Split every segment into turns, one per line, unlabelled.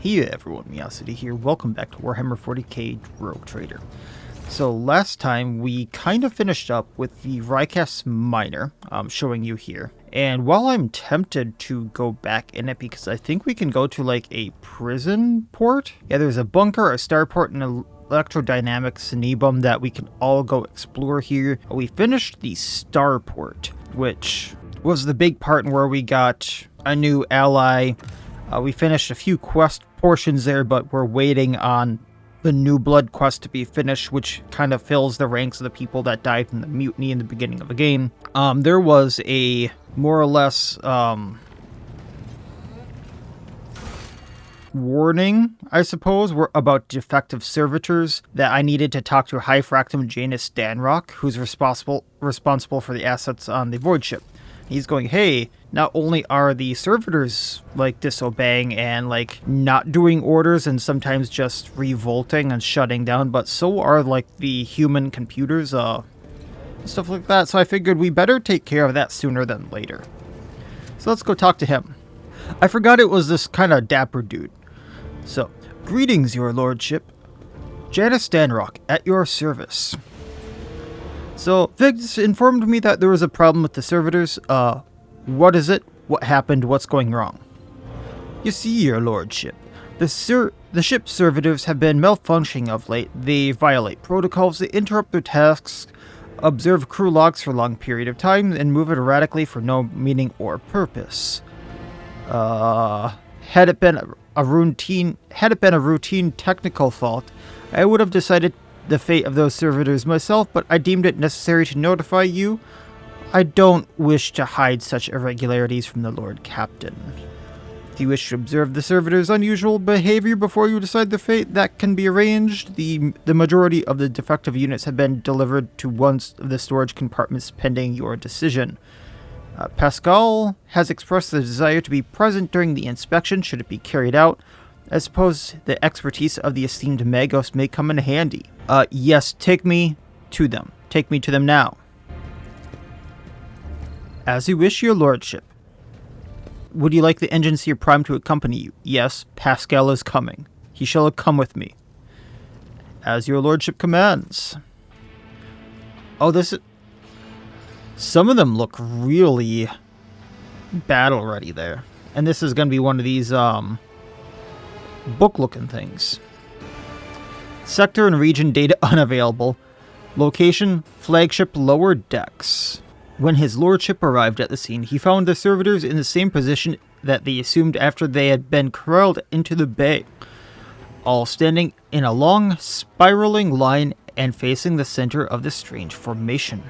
Hey everyone, Miacidae here. Welcome back to Warhammer 40k Rogue Trader. So last time we kind of finished up with the Rycast Miner, showing you here. And while I'm tempted to go back in it because I think we can go to like a prison port. Yeah, there's a bunker, a starport, and an electrodynamic Cenebum that we can all go explore here. We finished the starport, which was the big part where we got a new ally. We finished a few quest portions there, but we're waiting on the New Blood quest to be finished, which kind of fills the ranks of the people that died in the mutiny in the beginning of the game. There was a more or less warning, I suppose, about defective servitors that I needed to talk to High Fractum Janus Danrock, who's responsible for the assets on the voidship. He's going, hey, not only are the servitors, like, disobeying and, like, not doing orders and sometimes just revolting and shutting down, but so are, like, the human computers, stuff like that. So I figured we better take care of that sooner than later. So let's go talk to him. I forgot it was this kind of dapper dude. So, greetings, your lordship. Janus Danrock, at your service. So, Viggs informed me that there was a problem with the servitors. What is it? What happened? What's going wrong? You see, your lordship, the ship's servitors have been malfunctioning of late. They violate protocols, they interrupt their tasks, observe crew logs for a long period of time, and move it erratically for no meaning or purpose. Had it been a routine technical fault, I would have decided the fate of those servitors myself, but I deemed it necessary to notify you. I don't wish to hide such irregularities from the Lord Captain. If you wish to observe the servitors' unusual behavior before you decide their fate, that can be arranged. The majority of the defective units have been delivered to one of the storage compartments pending your decision. Pasqal has expressed the desire to be present during the inspection should it be carried out. I suppose the expertise of the esteemed Magos may come in handy. Yes, take me to them. Take me to them now. As you wish, your lordship. Would you like the Engineer Prime to accompany you? Yes, Pasqal is coming. He shall come with me. As your lordship commands. Oh, some of them look really battle ready there. And this is going to be one of these, book-looking things. Sector and region data unavailable. Location, flagship lower decks. When his lordship arrived at the scene, he found the servitors in the same position that they assumed after they had been corralled into the bay, all standing in a long, spiraling line and facing the center of the strange formation.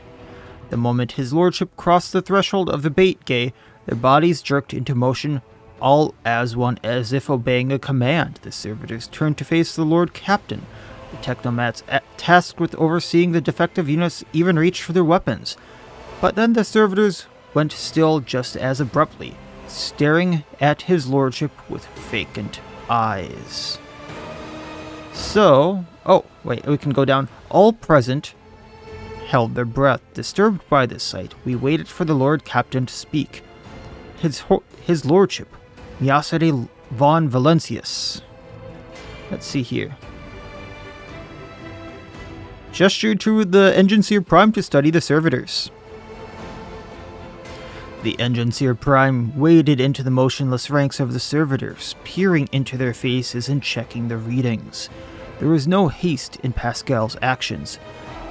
The moment his lordship crossed the threshold of the bait gate, their bodies jerked into motion, all as one, as if obeying a command. The servitors turned to face the Lord Captain. The technomats tasked with overseeing the defective units even reached for their weapons. But then the servitors went still just as abruptly, staring at his lordship with vacant eyes. So, oh, wait, we can go down. All present held their breath. Disturbed by this sight, we waited for the Lord Captain to speak. His lordship, Miacidae von Valencius. Let's see here. Gestured to the Engineer Prime to study the servitors. The Engineer Prime waded into the motionless ranks of the servitors, peering into their faces and checking the readings. There was no haste in Pasqal's actions.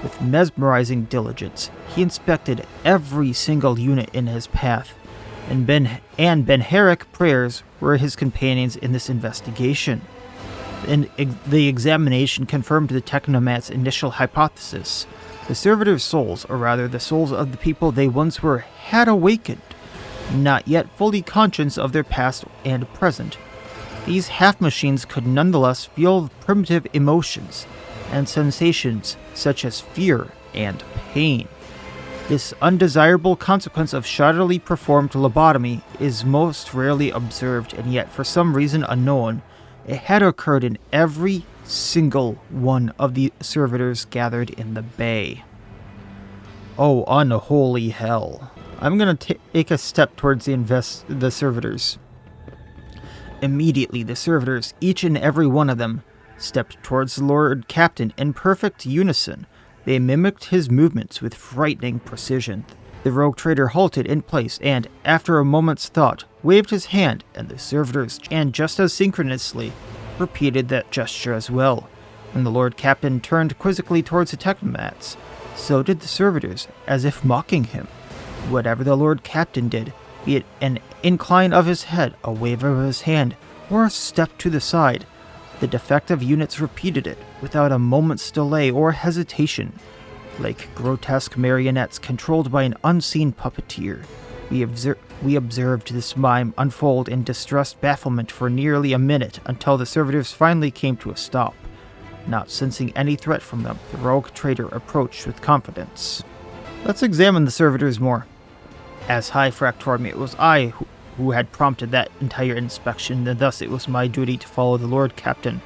With mesmerizing diligence, he inspected every single unit in his path, and Ben-Herrick prayers were his companions in this investigation. And the examination confirmed the technomat's initial hypothesis. The servitors' souls, or rather the souls of the people they once were, had awakened, not yet fully conscious of their past and present. These half-machines could nonetheless feel primitive emotions and sensations such as fear and pain. This undesirable consequence of shoddily performed lobotomy is most rarely observed, and yet for some reason unknown, it had occurred in every single one of the servitors gathered in the bay. Oh, unholy hell. I'm going to take a step towards the servitors. Immediately, the servitors, each and every one of them, stepped towards the Lord Captain in perfect unison. They mimicked his movements with frightening precision. The rogue trader halted in place and, after a moment's thought, waved his hand, and the servitors, and just as synchronously, repeated that gesture as well. When the Lord Captain turned quizzically towards the technomats, so did the servitors, as if mocking him. Whatever the Lord Captain did, be it an incline of his head, a wave of his hand, or a step to the side, the defective units repeated it without a moment's delay or hesitation. Like grotesque marionettes controlled by an unseen puppeteer, we observed this mime unfold in distressed bafflement for nearly a minute until the servitors finally came to a stop. Not sensing any threat from them, the rogue trader approached with confidence. Let's examine the servitors more. As High Fractorum, it was I who had prompted that entire inspection, and thus it was my duty to follow the Lord Captain.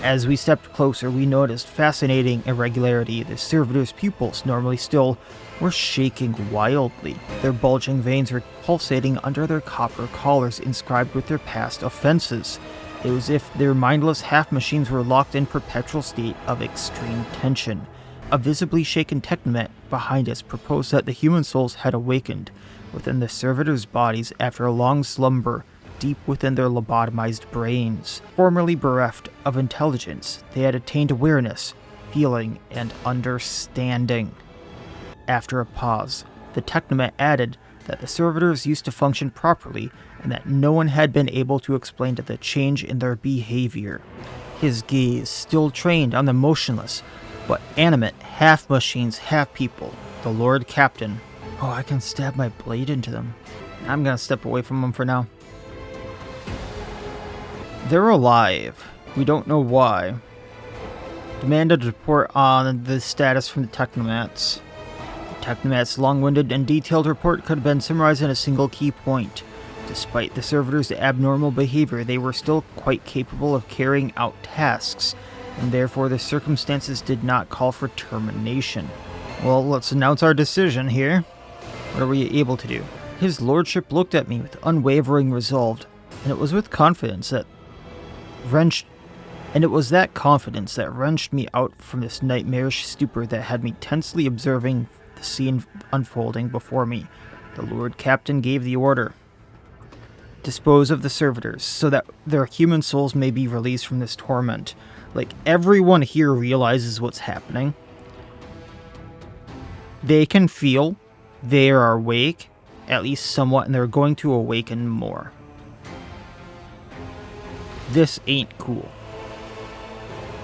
As we stepped closer, we noticed fascinating irregularity. The servitors' pupils, normally still, were shaking wildly. Their bulging veins were pulsating under their copper collars inscribed with their past offenses. It was as if their mindless half-machines were locked in perpetual state of extreme tension. A visibly shaken technomat behind us proposed that the human souls had awakened within the servitors' bodies after a long slumber deep within their lobotomized brains. Formerly bereft of intelligence, they had attained awareness, feeling, and understanding. After a pause, the technomat added that the servitors used to function properly and that no one had been able to explain the change in their behavior. His gaze still trained on the motionless, but animate, half machines, half people, the Lord Captain. Oh, I can stab my blade into them. I'm gonna step away from them for now. They're alive. We don't know why. Demanded a report on the status from the technomats. The technomats' long-winded and detailed report could have been summarized in a single key point. Despite the servitors' abnormal behavior, they were still quite capable of carrying out tasks, and therefore the circumstances did not call for termination. Well, let's announce our decision here. What are we able to do? His lordship looked at me with unwavering resolve, and it was with confidence that wrenched me out from this nightmarish stupor that had me tensely observing the scene unfolding before me. The Lord Captain gave the order. Dispose of the servitors, so that their human souls may be released from this torment. Like, everyone here realizes what's happening. They can feel, they are awake, at least somewhat, and they're going to awaken more. This ain't cool.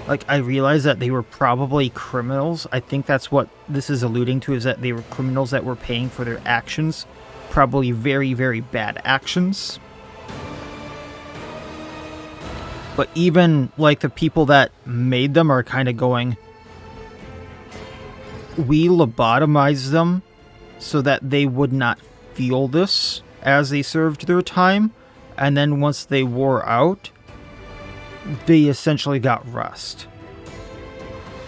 Like, I realize that they were probably criminals. I think that's what this is alluding to, is that they were criminals that were paying for their actions. Probably very, very bad actions. But even, like, the people that made them are kind of going, we lobotomized them so that they would not feel this as they served their time. And then once they wore out, they essentially got rest.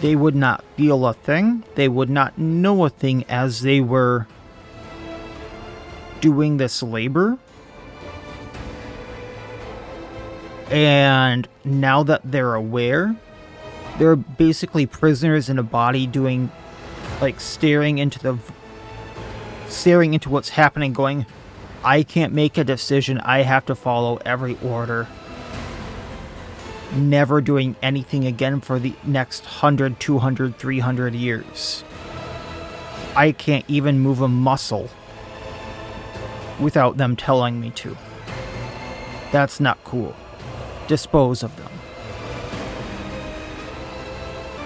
They would not feel a thing. They would not know a thing as they were doing this labor. And now that they're aware, they're basically prisoners in a body doing, like, staring into what's happening, going, I can't make a decision. I have to follow every order. Never doing anything again for the next 100, 200, 300 years. I can't even move a muscle without them telling me to. That's not cool. Dispose of them.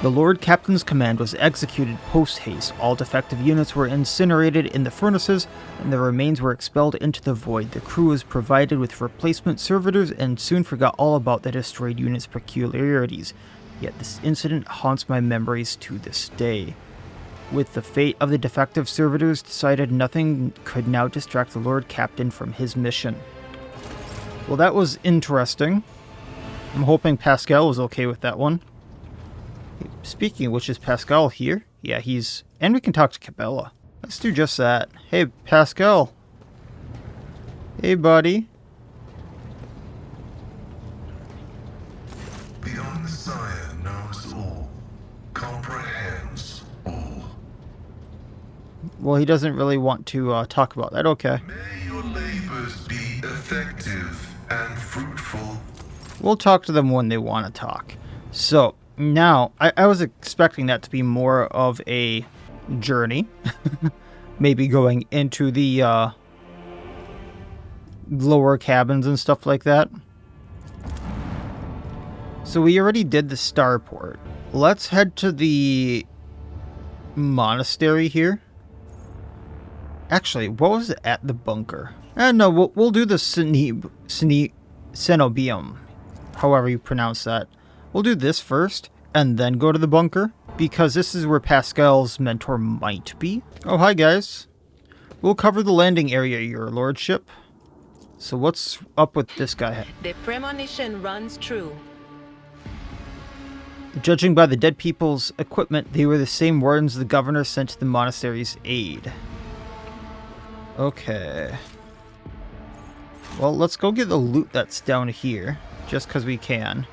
The Lord Captain's command was executed post-haste. All defective units were incinerated in the furnaces, and their remains were expelled into the void. The crew was provided with replacement servitors and soon forgot all about the destroyed unit's peculiarities. Yet this incident haunts my memories to this day. With the fate of the defective servitors decided, nothing could now distract the Lord Captain from his mission. Well, that was interesting. I'm hoping Pasqal was okay with that one. Speaking of which, is Pasqal here? Yeah, he's... And we can talk to Cabela. Let's do just that. Hey, Pasqal. Hey, buddy.
Messiah knows all, comprehends all.
Well, he doesn't really want to talk about that. Okay.
May your labors be effective and fruitful.
We'll talk to them when they want to talk. So, now, I was expecting that to be more of a journey. Maybe going into the lower cabins and stuff like that. So we already did the starport. Let's head to the monastery here. Actually, what was it at the bunker? No, we'll do the Cenobium, however you pronounce that. We'll do this first, and then go to the bunker, because this is where Pasqal's mentor might be. Oh, hi guys. We'll cover the landing area, your lordship. So what's up with this guy?
The premonition runs true.
Judging by the dead people's equipment, they were the same wardens the governor sent to the monastery's aid. Okay. Well, let's go get the loot that's down here, just because we can.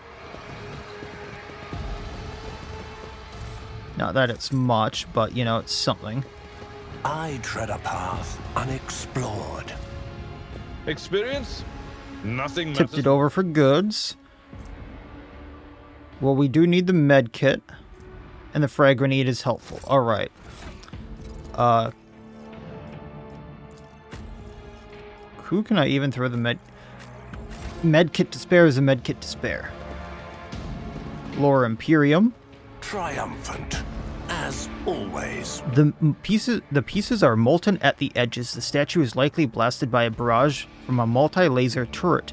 Not that it's much, but, you know, it's something.
I tread a path unexplored.
Experience? Nothing
Tipped
matters.
it over for goods. Well, we do need the med kit, and the frag grenade is helpful. Alright. Who can I even throw the med kit to spare is a med kit to spare. Lore Imperium.
Triumphant, as always.
The pieces are molten at the edges. The statue is likely blasted by a barrage from a multi-laser turret,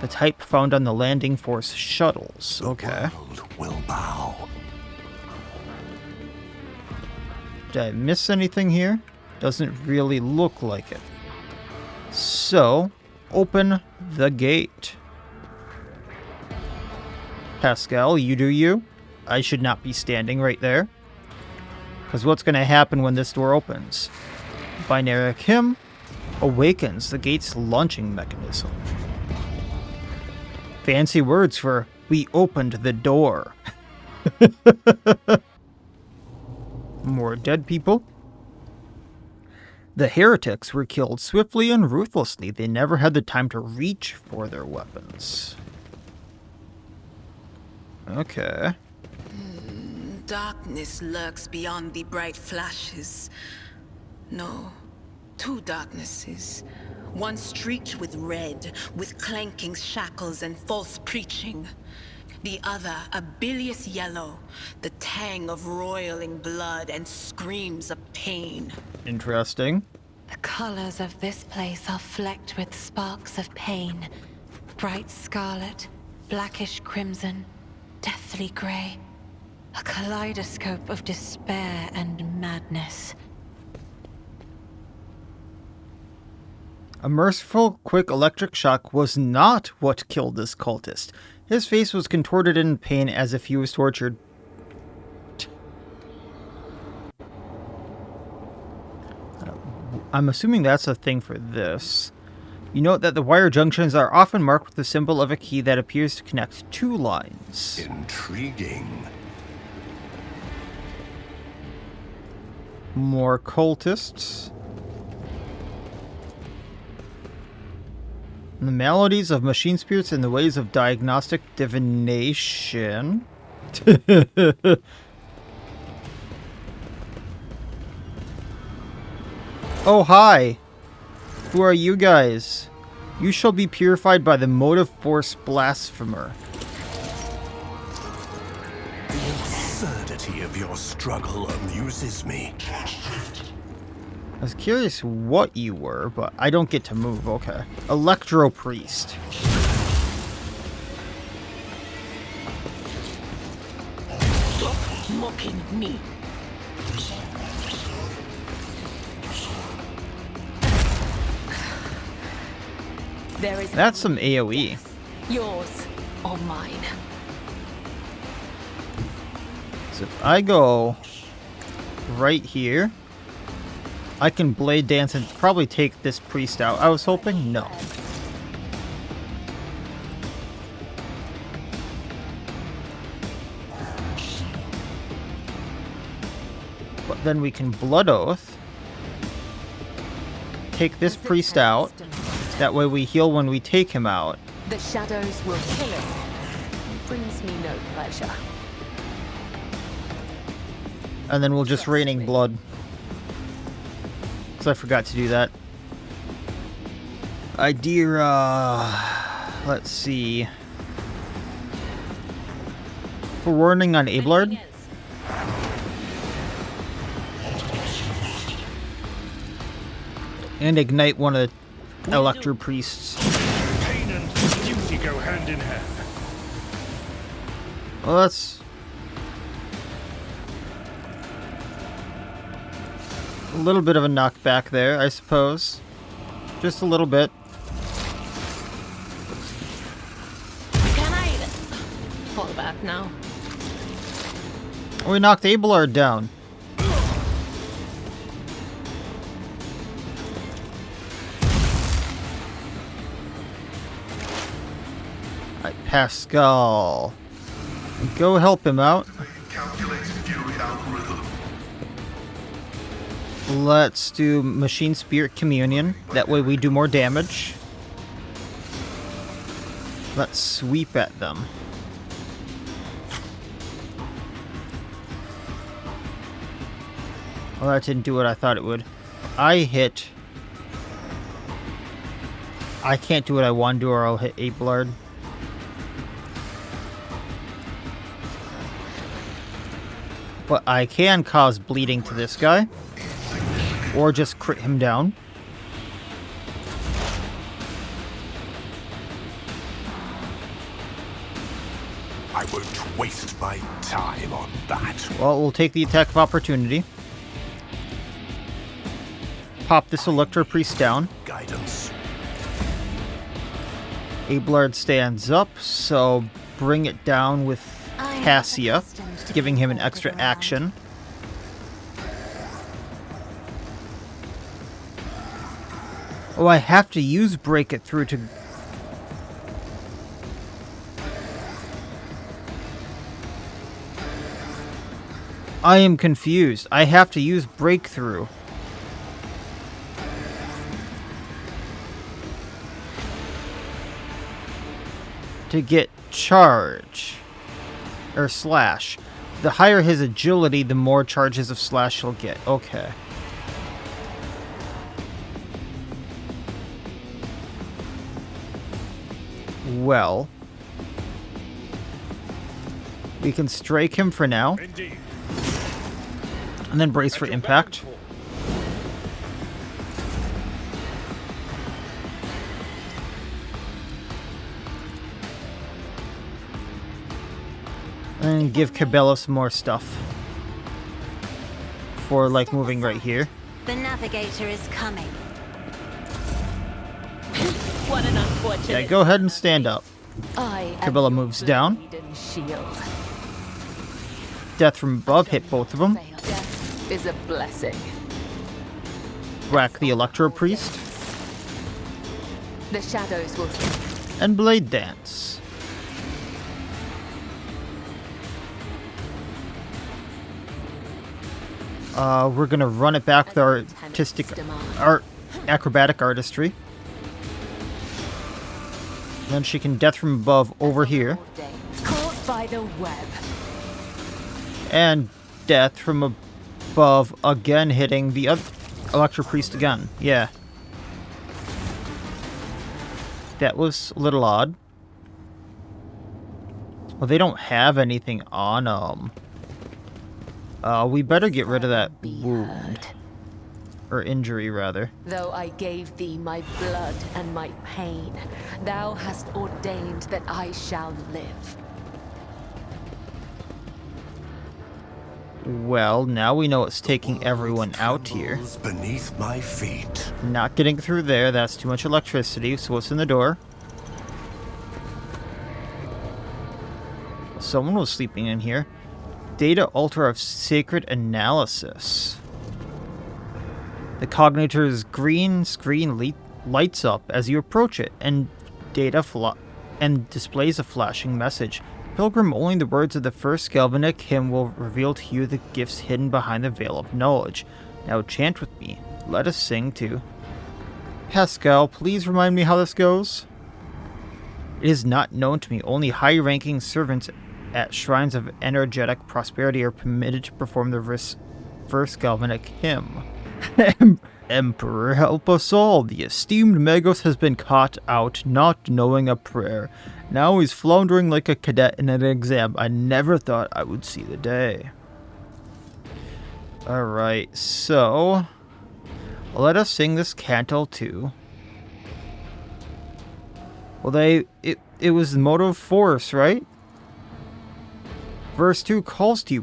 the type found on the landing force shuttles. Okay.
The world will bow.
Did I miss anything here? Doesn't really look like it. So, open the gate. Pasqal, you do you. I should not be standing right there. Because what's going to happen when this door opens? Binary Him awakens the gate's launching mechanism. Fancy words for, we opened the door. More dead people. The heretics were killed swiftly and ruthlessly. They never had the time to reach for their weapons. Okay.
Darkness lurks beyond the bright flashes. No, two darknesses. One streaked with red, with clanking shackles and false preaching. The other, a bilious yellow, the tang of roiling blood and screams of pain.
Interesting.
The colors of this place are flecked with sparks of pain. Bright scarlet, blackish crimson, deathly gray. A kaleidoscope of despair and madness.
A merciful, quick electric shock was not what killed this cultist. His face was contorted in pain as if he was tortured. I'm assuming that's a thing for this. You note that the wire junctions are often marked with the symbol of a key that appears to connect two lines.
Intriguing.
More cultists. The maladies of machine spirits and the ways of diagnostic divination. Oh, hi. Who are you guys? You shall be purified by the motive force blasphemer.
The absurdity of your struggle amuses me.
I was curious what you were, but I don't get to move. Okay. Electro Priest.
Stop mocking me. There is
That's some AoE.
yours or mine.
So if I go right here, I can blade dance and probably take this priest out. I was hoping no. But then we can Blood Oath. Take this priest out. That way we heal when we take him out.
The shadows will kill it. Brings me no pleasure.
And then we'll just raining blood. Because I forgot to do that. Idea. Let's see. For warning on Abelard. And ignite one of the Electro Priests.
Pain and duty go hand in hand.
Well, that's a little bit of a knockback there, I suppose. Just a little bit.
Can I fall back now?
We knocked Abelard down. Alright, Pasqal. Go help him out.
Calculated fury algorithm.
Let's do Machine Spirit Communion. That way we do more damage. Let's sweep at them. Well, that didn't do what I thought it would. I can't do what I want to do or I'll hit Abelard. But I can cause bleeding to this guy. Or just crit him down.
I won't waste my time on that.
Well, we'll take the attack of opportunity. Pop this Electro Priest down.
Guidance.
Abelard stands up, so bring it down with Cassia, giving him an extra action. Oh, I have to use Break It Through to... I am confused. I have to use Breakthrough. To get charge. Or slash. The higher his agility, the more charges of slash he'll get. Okay. Well. We can strike him for now.
Indeed.
And then brace for impact. And give Cabela some more stuff. For, like, moving right here.
The navigator is coming.
What an unfortunate.
Yeah, go ahead and stand up. Cabela moves down.
Shield.
Death from above, hit both of them.
Death is a blessing.
Whack the Electro Priest.
The shadows will.
And Blade Dance. We're gonna run it back with our acrobatic artistry. Then she can death from above over here.
Caught by the web.
And death from above again, hitting the other Electro Priest again. Yeah. That was a little odd. Well, they don't have anything on them. We better get rid of that wound. Or injury, rather.
Though I gave thee my blood and my pain, thou hast ordained that I shall live.
Well, now we know it's taking everyone out here.
Beneath my feet.
Not getting through there, that's too much electricity, so what's in the door? Someone was sleeping in here. Data altar of sacred analysis. The cognitor's green screen lights up as you approach it, and displays a flashing message. Pilgrim, only the words of the first Galvanic hymn will reveal to you the gifts hidden behind the veil of knowledge. Now chant with me. Let us sing to Pasqal. Please remind me how this goes. It is not known to me. Only high-ranking servants at shrines of energetic prosperity are permitted to perform the first Galvanic hymn. Emperor, help us all. The esteemed Magos has been caught out, not knowing a prayer. Now he's floundering like a cadet in an exam. I never thought I would see the day. Alright, so let us sing this canto too. Well, it was the motive force, right? Verse 2 calls to you,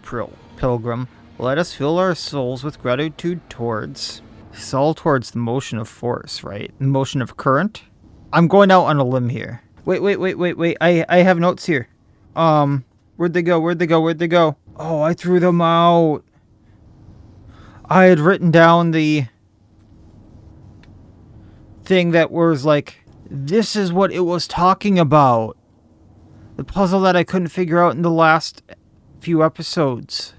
Pilgrim. Let us fill our souls with gratitude towards... It's all towards the motion of force, right? The motion of current? I'm going out on a limb here. Wait. I have notes here. Where'd they go? Oh, I threw them out. I had written down the thing that was like, this is what it was talking about. The puzzle that I couldn't figure out in the last few episodes.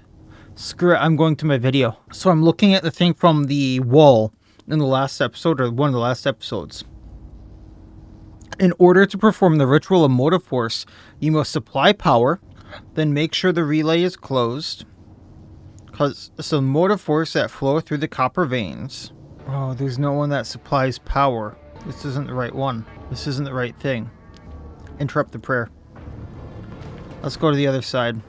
Screw it, I'm going to my video. So I'm looking at the thing from the wall in the last episode, or one of the last episodes. In order to perform the ritual of motive force, you must supply power, then make sure the relay is closed. Because it's a motive force that flow through the copper veins. Oh, there's no one that supplies power. This isn't the right one. This isn't the right thing. Interrupt the prayer. Let's go to the other side.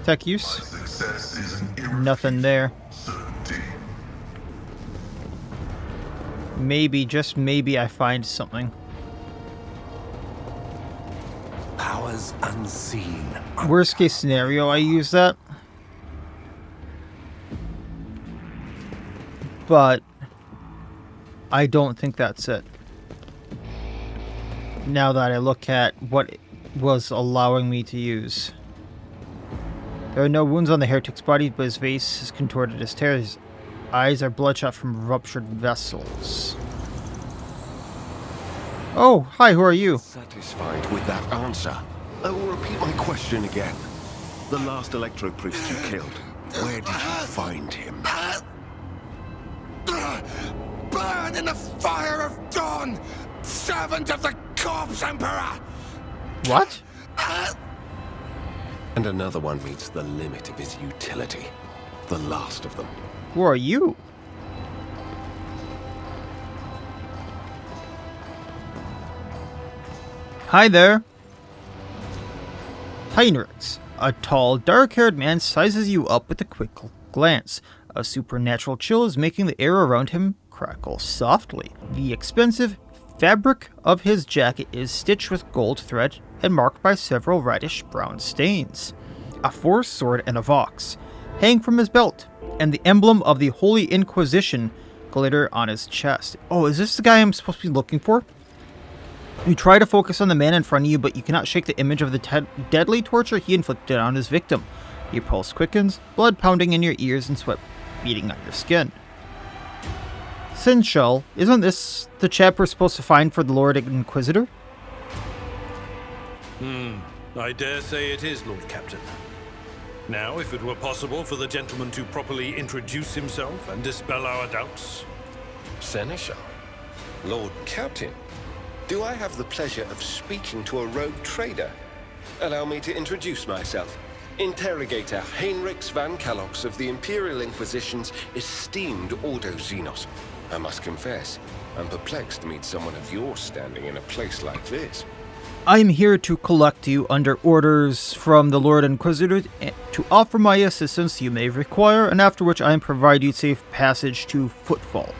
Tech use.
Success is an
Nothing there.
certainty.
Maybe, just maybe, I find something.
Powers unseen.
Worst case scenario, I use that. But I don't think that's it. Now that I look at what it was allowing me to use. There are no wounds on the heretic's body, but his face is contorted as tears. His eyes are bloodshot from ruptured vessels. Oh, hi, who are you?
Satisfied with that answer, I will repeat my question again. The last electro-priest you killed, where did you find him?
Burn in the fire of dawn, servant of the corpse emperor!
What?
And another one meets the limit of his utility. The last of them.
Who are you? Hi there. Heinrichs, a tall, dark-haired man, sizes you up with a quick glance. A supernatural chill is making the air around him crackle softly. The expensive fabric of his jacket is stitched with gold thread and marked by several reddish-brown stains. A forest sword and a vox hang from his belt, and the emblem of the Holy Inquisition glitter on his chest. Oh, is this the guy I'm supposed to be looking for? You try to focus on the man in front of you, but you cannot shake the image of the deadly torture he inflicted on his victim. Your pulse quickens, blood pounding in your ears and sweat beating on your skin. Sinshell, isn't this the chap we're supposed to find for the Lord Inquisitor?
I dare say it is, Lord Captain. Now, if it were possible for the gentleman to properly introduce himself and dispel our doubts.
Seneschal? Lord Captain? Do I have the pleasure of speaking to a rogue trader? Allow me to introduce myself. Interrogator Heinrichs van Kallox of the Imperial Inquisition's esteemed Ordo Xenos. I must confess, I'm perplexed to meet someone of your standing in a place like this.
I'm here to collect you under orders from the Lord Inquisitor to offer my assistance you may require, and after which I provide you safe passage to Footfall.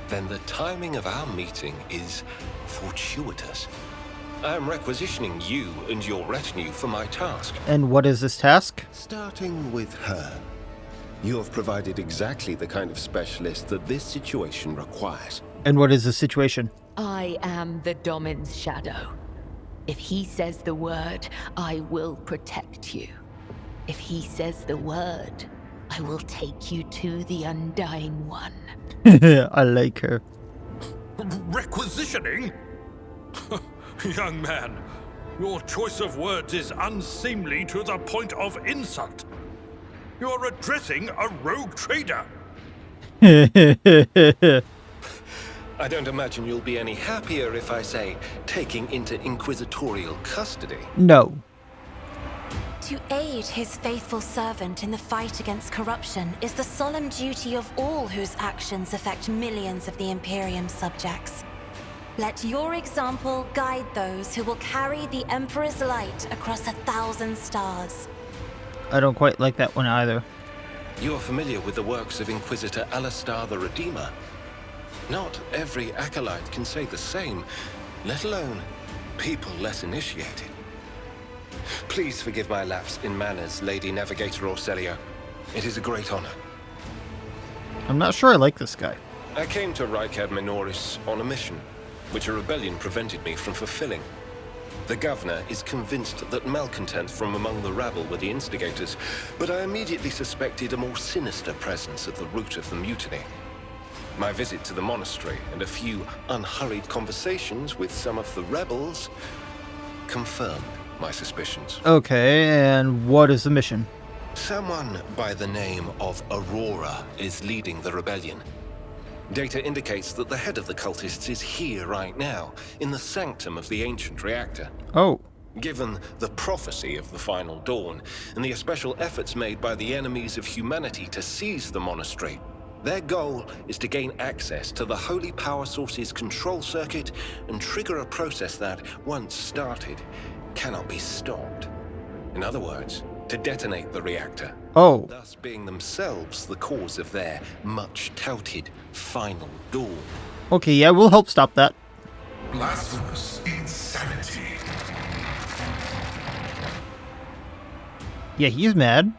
Then the timing of our meeting is fortuitous. I am requisitioning you and your retinue for my task.
And what is this task?
Starting with her. You have provided exactly the kind of specialist that this situation requires.
And what is the situation?
I am the Domin's shadow. If he says the word, I will protect you. If he says the word, I will take you to the Undying One.
I like her.
Requisitioning? Young man, your choice of words is unseemly to the point of insult. You're addressing a rogue trader.
I don't imagine you'll be any happier if I say taking into inquisitorial custody.
No.
To aid his faithful servant in the fight against corruption is the solemn duty of all whose actions affect millions of the Imperium subjects. Let your example guide those who will carry the Emperor's light across 1,000 stars.
I don't quite like that one either.
You're familiar with the works of Inquisitor Alistar the Redeemer. Not every acolyte can say the same, let alone people less initiated. Please forgive my lapse in manners, Lady Navigator Orselio. It is a great honor.
I'm not sure I like this guy.
I came to Rykad Minoris on a mission, which a rebellion prevented me from fulfilling. The governor is convinced that malcontents from among the rabble were the instigators, but I immediately suspected a more sinister presence at the root of the mutiny. My visit to the monastery and a few unhurried conversations with some of the rebels confirmed my suspicions.
Okay, and what is the mission?
Someone by the name of Aurora is leading the rebellion. Data indicates that the head of the cultists is here right now, in the sanctum of the ancient reactor.
Oh.
Given the prophecy of the final dawn, and the special efforts made by the enemies of humanity to seize the monastery, their goal is to gain access to the holy power source's control circuit and trigger a process that, once started, cannot be stopped. In other words, to detonate the reactor.
Oh.
Thus being themselves the cause of their much-touted final dawn.
Okay, yeah, we'll help stop that.
Blasphemous insanity.
Yeah, he's mad.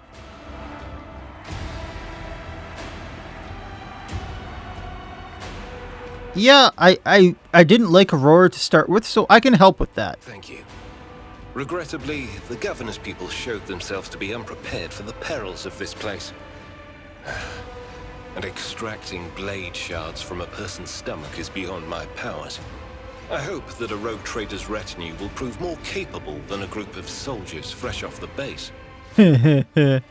Yeah, I didn't like Aurora to start with, so I can help with that.
Thank you. Regrettably, the governor's people showed themselves to be unprepared for the perils of this place. And extracting blade shards from a person's stomach is beyond my powers. I hope that a rogue trader's retinue will prove more capable than a group of soldiers fresh off the base. I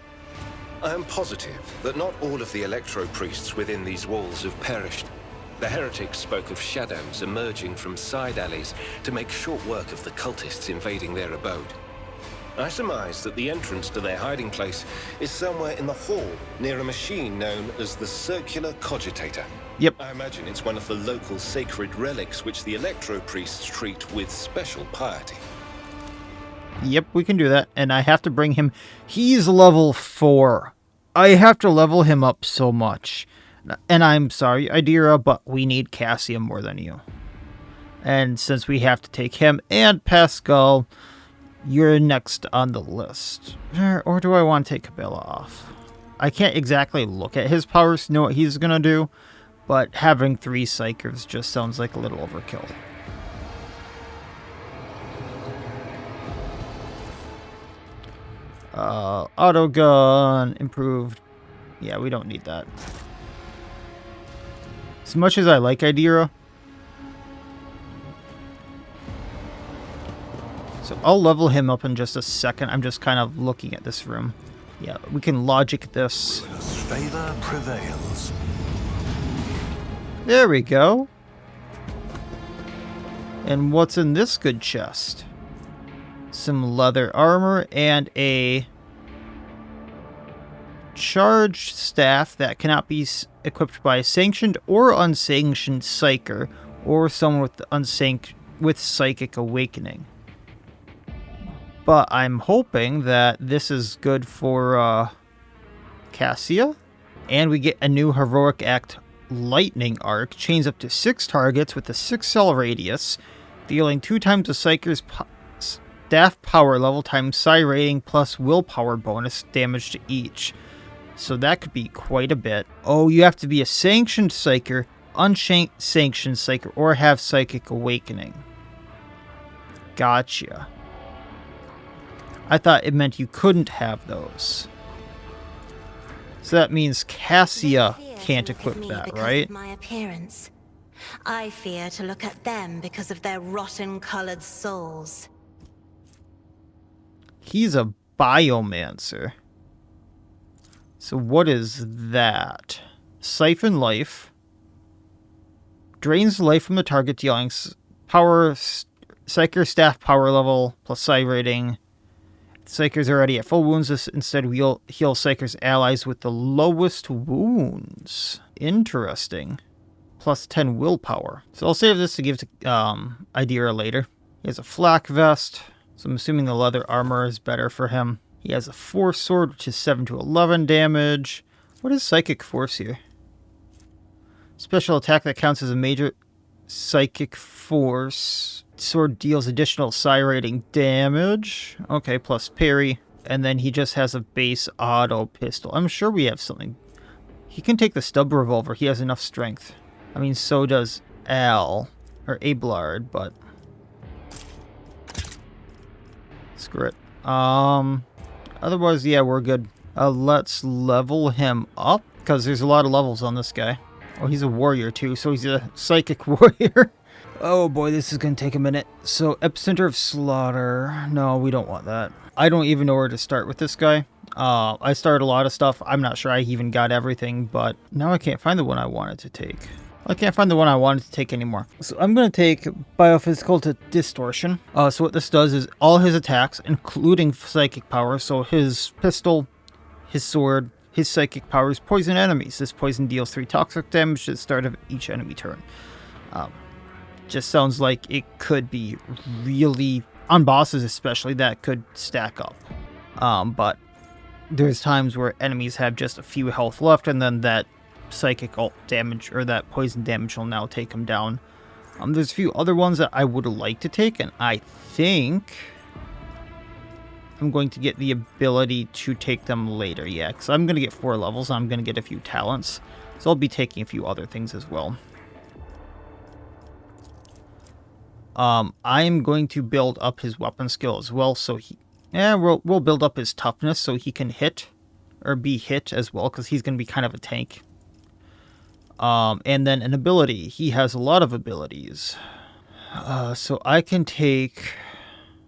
am positive that not all of the electro-priests within these walls have perished. The heretics spoke of shadows emerging from side alleys to make short work of the cultists invading their abode. I surmise that the entrance to their hiding place is somewhere in the hall, near a machine known as the Circular Cogitator.
Yep.
I imagine it's one of the local sacred relics which the electro-priests treat with special piety.
Yep, we can do that. And I have to bring him... He's level 4. I have to level him up so much. And I'm sorry, Idira, but we need Cassia more than you. And since we have to take him and Pasqal, you're next on the list. Or do I want to take Cabela off? I can't exactly look at his powers to know what he's going to do, but having 3 Psychers just sounds like a little overkill. Auto gun, improved. Yeah, we don't need that. As much as I like Idira. So I'll level him up in just a second. I'm just kind of looking at this room. Yeah, we can logic this.
Favor prevails.
There we go. And what's in this good chest? Some leather armor and a charged staff that cannot be equipped by a sanctioned or unsanctioned psyker or someone with psychic awakening. But I'm hoping that this is good for Cassia, and we get a new heroic act lightning arc, chains up to 6 targets with a 6-cell radius, dealing 2 times the psyker's staff power level times psi rating plus willpower bonus damage to each. So that could be quite a bit. Oh, you have to be a sanctioned psyker, unsanctioned psyker, or have psychic awakening. Gotcha. I thought it meant you couldn't have those. So that means Cassia can't equip that, right?
My appearance. I fear to look at them because of their rotten-colored souls.
He's a biomancer. So what is that? Siphon life. Drains life from the target, dealing power, Psyker staff power level, plus psi rating. Psykers already at full wounds. This instead will heal Psyker's allies with the lowest wounds. Interesting. Plus 10 willpower. So I'll save this to give to Idira later. He has a flak vest, so I'm assuming the leather armor is better for him. He has a force sword, which is 7 to 11 damage. What is psychic force here? Special attack that counts as a major psychic force. Sword deals additional psi rating damage. Okay, plus parry. And then he just has a base auto pistol. I'm sure we have something. He can take the stub revolver. He has enough strength. I mean, so does Al. Or Abelard, but... screw it. Otherwise, yeah, we're good. Let's level him up. Because there's a lot of levels on this guy. Oh, he's a warrior too, so he's a psychic warrior. Oh boy, this is going to take a minute. So, epicenter of slaughter. No, we don't want that. I don't even know where to start with this guy. I started a lot of stuff. I'm not sure I even got everything, but now I can't find the one I wanted to take. I can't find the one I wanted to take anymore. So I'm going to take biophysical distortion. So what this does is all his attacks, including psychic power, so his pistol, his sword, his psychic powers poison enemies. This poison deals 3 toxic damage at the start of each enemy turn. Just sounds like it could be really, on bosses especially, that could stack up. But there's times where enemies have just a few health left, and then that psychic damage, or that poison damage, will now take them down. There's a few other ones that I would like to take, and I think I'm going to get the ability to take them later, yeah, because I'm going to get 4 levels, and I'm going to get a few talents, so I'll be taking a few other things as well. I'm going to build up his weapon skill as well, so we'll build up his toughness so he can hit, or be hit as well, because he's going to be kind of a tank. And then an ability. He has a lot of abilities. So I can take...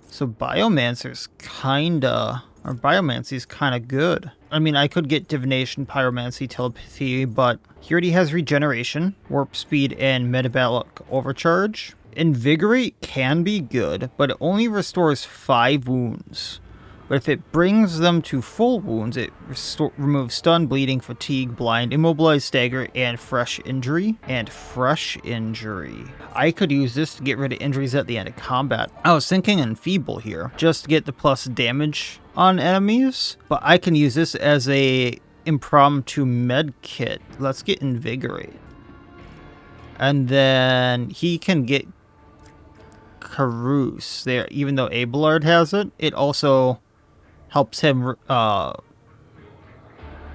So Biomancer's kinda... Or Biomancy's kinda good. I mean, I could get Divination, Pyromancy, Telepathy, but he already has Regeneration, Warp Speed, and Metabolic Overcharge. Invigorate can be good, but it only restores 5 wounds. But if it brings them to full wounds, it removes stun, bleeding, fatigue, blind, immobilize, stagger, and fresh injury. I could use this to get rid of injuries at the end of combat. I was thinking enfeeble here, just to get the plus damage on enemies. But I can use this as a impromptu med kit. Let's get invigorate. And then he can get Koronus there, even though Abelard has it. It also helps him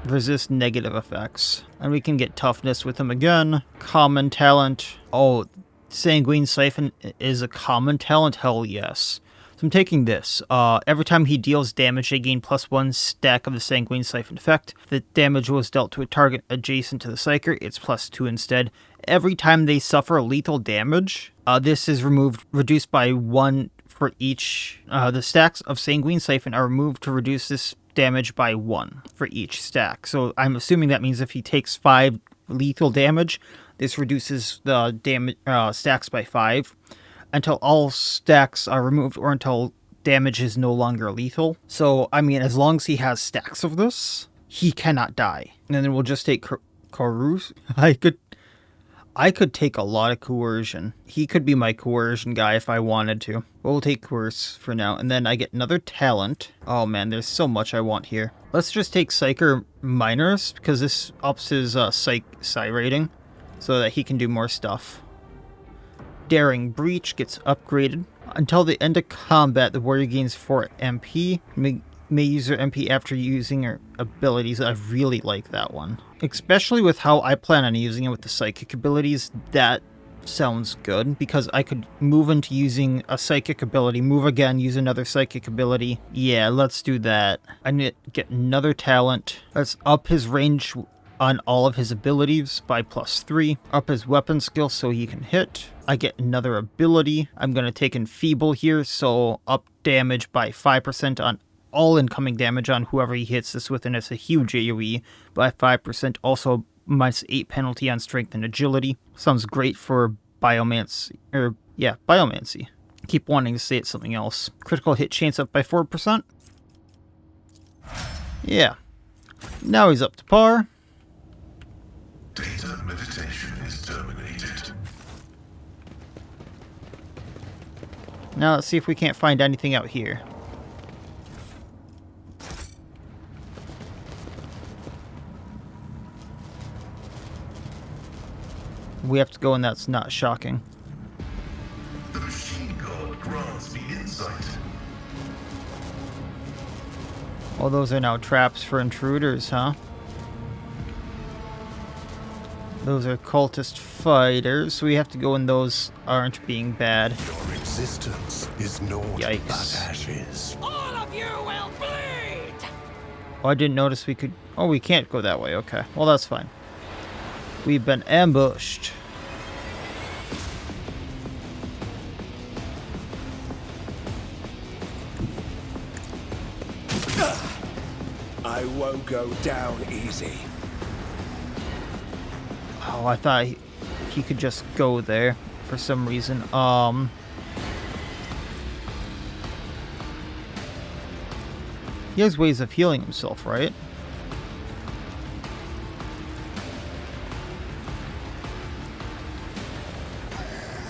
resist negative effects. And we can get toughness with him again. Common talent. Oh, Sanguine Siphon is a common talent? Hell yes. So I'm taking this. Every time he deals damage, they gain +1 stack of the Sanguine Siphon effect. If the damage was dealt to a target adjacent to the Psyker, it's +2 instead. Every time they suffer lethal damage, this is reduced by 1 for each. The stacks of Sanguine Siphon are removed to reduce this damage by 1 for each stack. So I'm assuming that means if he takes 5 lethal damage, this reduces the damage stacks by 5 until all stacks are removed, or until damage is no longer lethal. So, I mean, as long as he has stacks of this, he cannot die. And then we'll just take Koronus. I could take a lot of coercion. He could be my coercion guy if I wanted to. But we'll take Coerce for now. And then I get another talent. Oh man, there's so much I want here. Let's just take Psyker Minors, because this ups his psi rating, so that he can do more stuff. Daring Breach gets upgraded. Until the end of combat, the warrior gains 4 MP. May use their MP after using her abilities. I really like that one. Especially with how I plan on using it with the psychic abilities. That sounds good, because I could move into using a psychic ability, move again, use another psychic ability. Yeah, let's do that. I need to get another talent. Let's up his range on all of his abilities by +3. Up his weapon skill so he can hit. I get another ability. I'm going to take Enfeeble here, so up damage by 5% on all incoming damage on whoever he hits this with, and it's a huge AoE by 5%. Also -8 penalty on strength and agility. Sounds great for biomancy. Biomancy. Keep wanting to say it's something else. Critical hit chance up by 4%. Yeah. Now he's up to par.
Data meditation is terminated.
Now let's see if we can't find anything out here. We have to go, and that's not shocking.
The machine god grants me insight.
Oh, those are now traps for intruders, huh? Those are cultist fighters, so we have to go, and those aren't being bad.
Your existence is naught
Yikes.
but ashes.
All of you will bleed!
Oh, I didn't notice we could... Oh, we can't go that way. Okay. Well, that's fine. We've been ambushed.
I won't go down easy.
Oh, I thought he could just go there for some reason. He has ways of healing himself, right?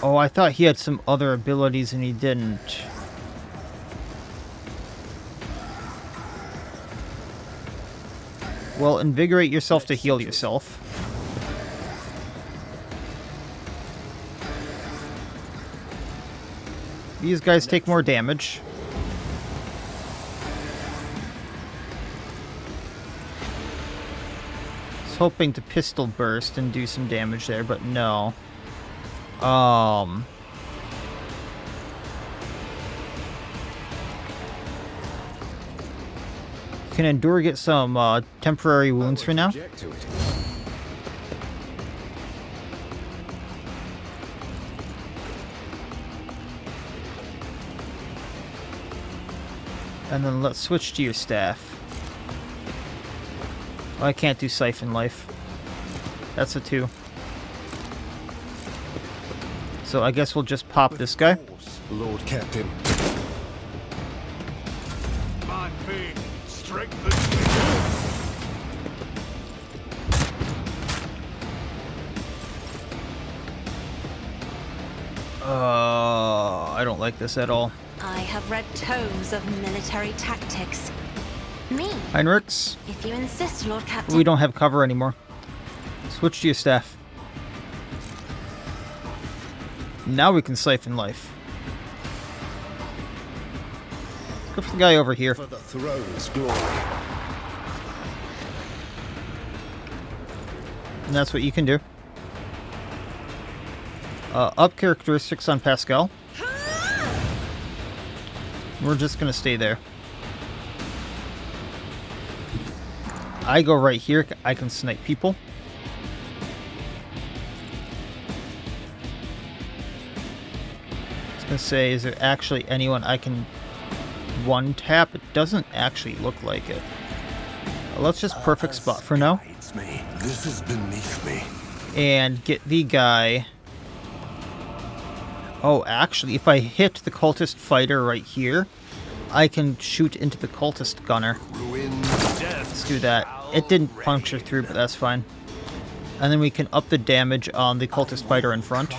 Oh, I thought he had some other abilities and he didn't. Well, invigorate yourself to heal yourself. These guys take more damage. I was hoping to pistol burst and do some damage there, but no. Can Endure get some temporary wounds for now? And then let's switch to your staff. Oh, I can't do Siphon Life. That's a 2. So I guess we'll just pop this guy.
Lord Captain.
My faith strengthens
I don't like this at all.
I have read tomes of military tactics. Me?
Heinrichs?
If you insist, Lord Captain.
We don't have cover anymore. Switch to your staff. Now we can Siphon Life. Go for the guy over here.
For the throne's glory.
And that's what you can do. Up characteristics on Pasqal. We're just gonna stay there. I go right here. I can snipe people. I was gonna say, is there actually anyone I can one tap? It doesn't actually look like it. Let's just perfect spot for now.
This is beneath me.
And get the guy. Oh, actually, if I hit the cultist fighter right here, I can shoot into the cultist gunner. Let's do that. It didn't puncture through, but that's fine. And then we can up the damage on the cultist fighter in front.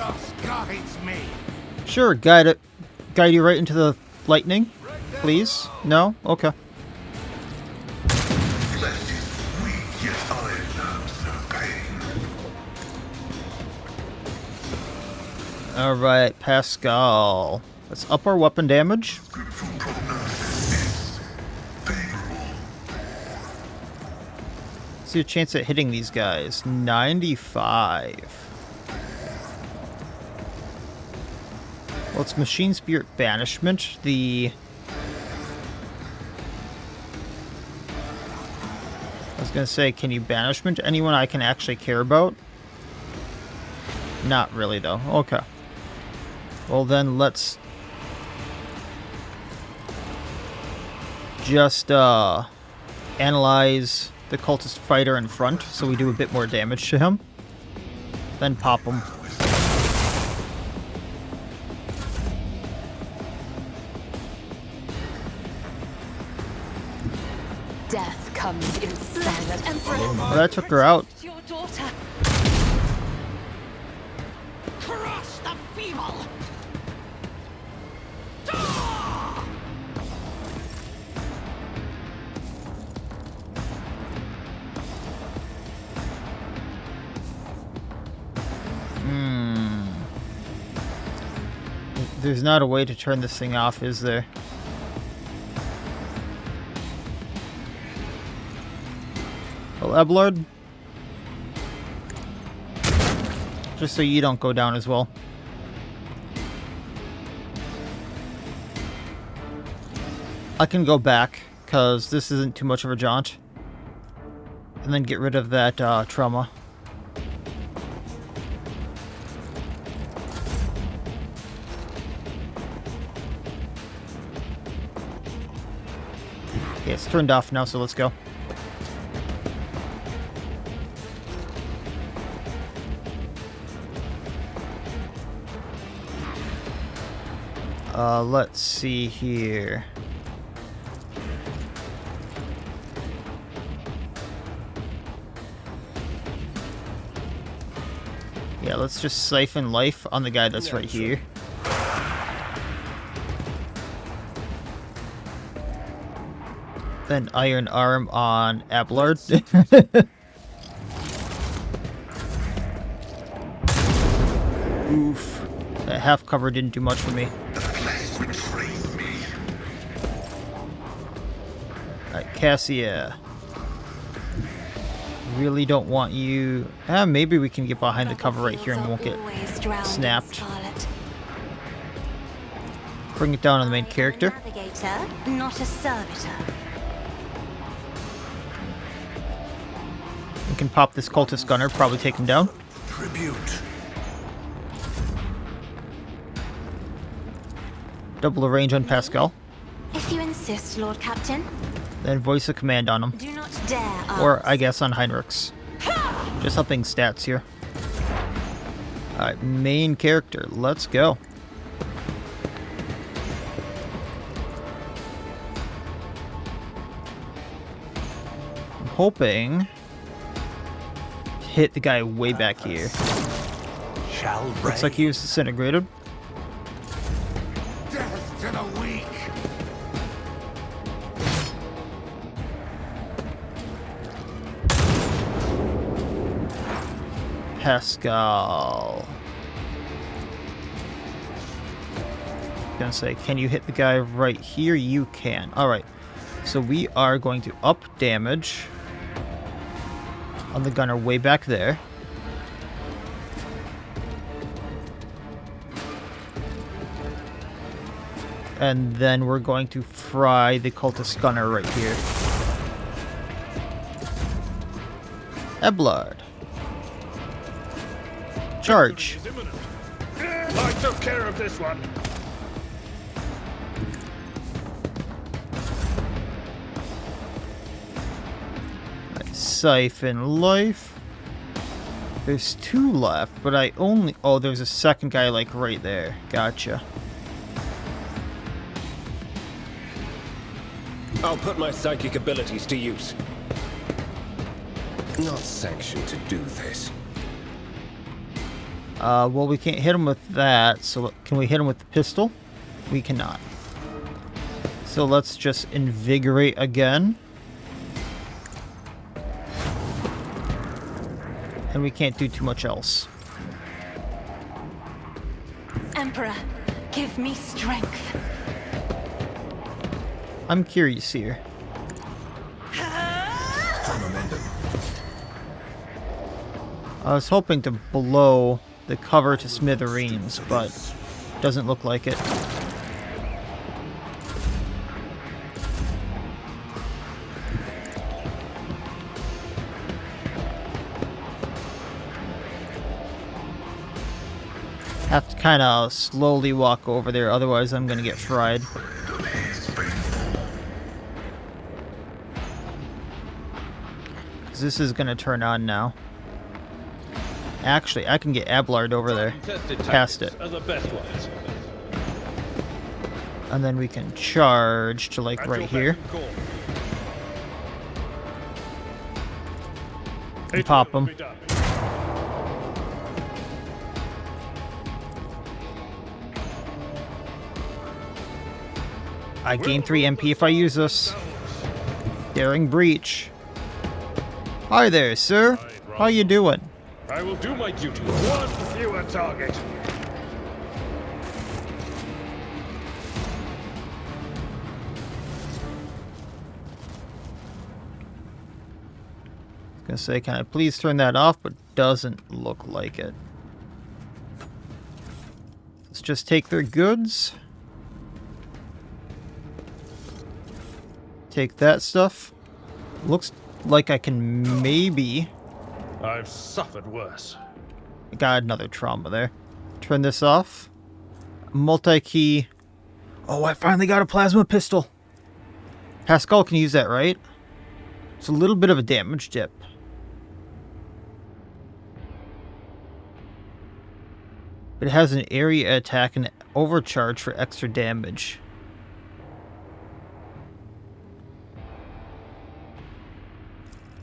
chaos guides me.
Sure, guide you right into the lightning, please. No? Okay.
Flesh is weak, yet iron knows no pain.
Alright, Pasqal. Let's up our weapon damage.
Scriptural prognosis is favorable.
See a chance at hitting these guys. 95. Well, it's Machine Spirit Banishment. The was gonna say, can you banishment anyone I can actually care about? Not really, though. Okay. Well, then let's just analyze the cultist fighter in front so we do a bit more damage to him. Then pop him.
Death comes in silence.
Well, that took her out.
Your daughter.
Crush the feeble!
There's not a way to turn this thing off, is there? Well, Abelard? Just so you don't go down as well. I can go back, because this isn't too much of a jaunt. And then get rid of that trauma. Okay, it's turned off now, so let's go. Let's see here. Yeah, let's just siphon life on the guy that's right here. Then Iron Arm on Abelard. Oof. That half cover didn't do much for me. Alright, Cassia. Really don't want you... maybe we can get behind the cover right here and won't get snapped. Bring it down on the main character.
Navigator, not a servitor.
We can pop this cultist gunner, probably take him down.
Tribute.
Double the range on Pasqal.
If you insist, Lord Captain.
Then voice a command on him.
Do not dare ask.
Or, I guess, on Heinrichs. Just upping stats here. Alright, main character. Let's go. I'm hoping... hit the guy way back here. Looks like he was disintegrated.
Death to the weak.
Pasqal. Gonna say, can you hit the guy right here? You can. Alright. So we are going to up damage on the gunner way back there. And then we're going to fry the cultist gunner right here. Abelard. Charge.
I took care of this one.
Siphon life. There's 2 left, but I only... oh, there's a second guy, like, right there. Gotcha.
I'll put my psychic abilities to use. Not sanctioned to do this.
Well, we can't hit him with that, so can we hit him with the pistol? We cannot. So let's just invigorate again. And we can't do too much else.
Emperor, give me strength.
I'm curious here. I was hoping to blow the cover to smithereens, but doesn't look like it. Have to kind of slowly walk over there, otherwise I'm going to get fried. Because this is going to turn on now. Actually, I can get Abelard over there. Past it. And then we can charge to, like, right here. And pop them. I gain 3 MP if I use this. Daring breach. Hi there, sir. How you doing?
I will do my duty. One fewer target.
I was gonna say, can I please turn that off? But doesn't look like it. Let's just take their goods. Take that stuff. Looks like I can maybe...
I've suffered worse.
I got another trauma there. Turn this off. Multi-key. Oh, I finally got a plasma pistol. Pasqal can use that, right? It's a little bit of a damage dip. But it has an area attack and overcharge for extra damage.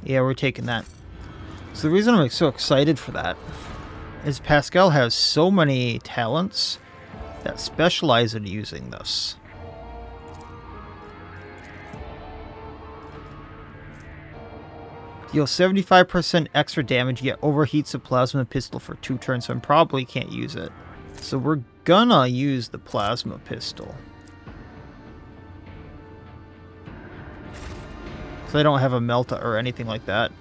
Yeah, we're taking that. So the reason I'm so excited for that is Pasqal has so many talents that specialize in using this. Deal 75% extra damage, yet overheats the plasma pistol for 2 turns, so I probably can't use it. So we're gonna use the plasma pistol. So I don't have a melta or anything like that.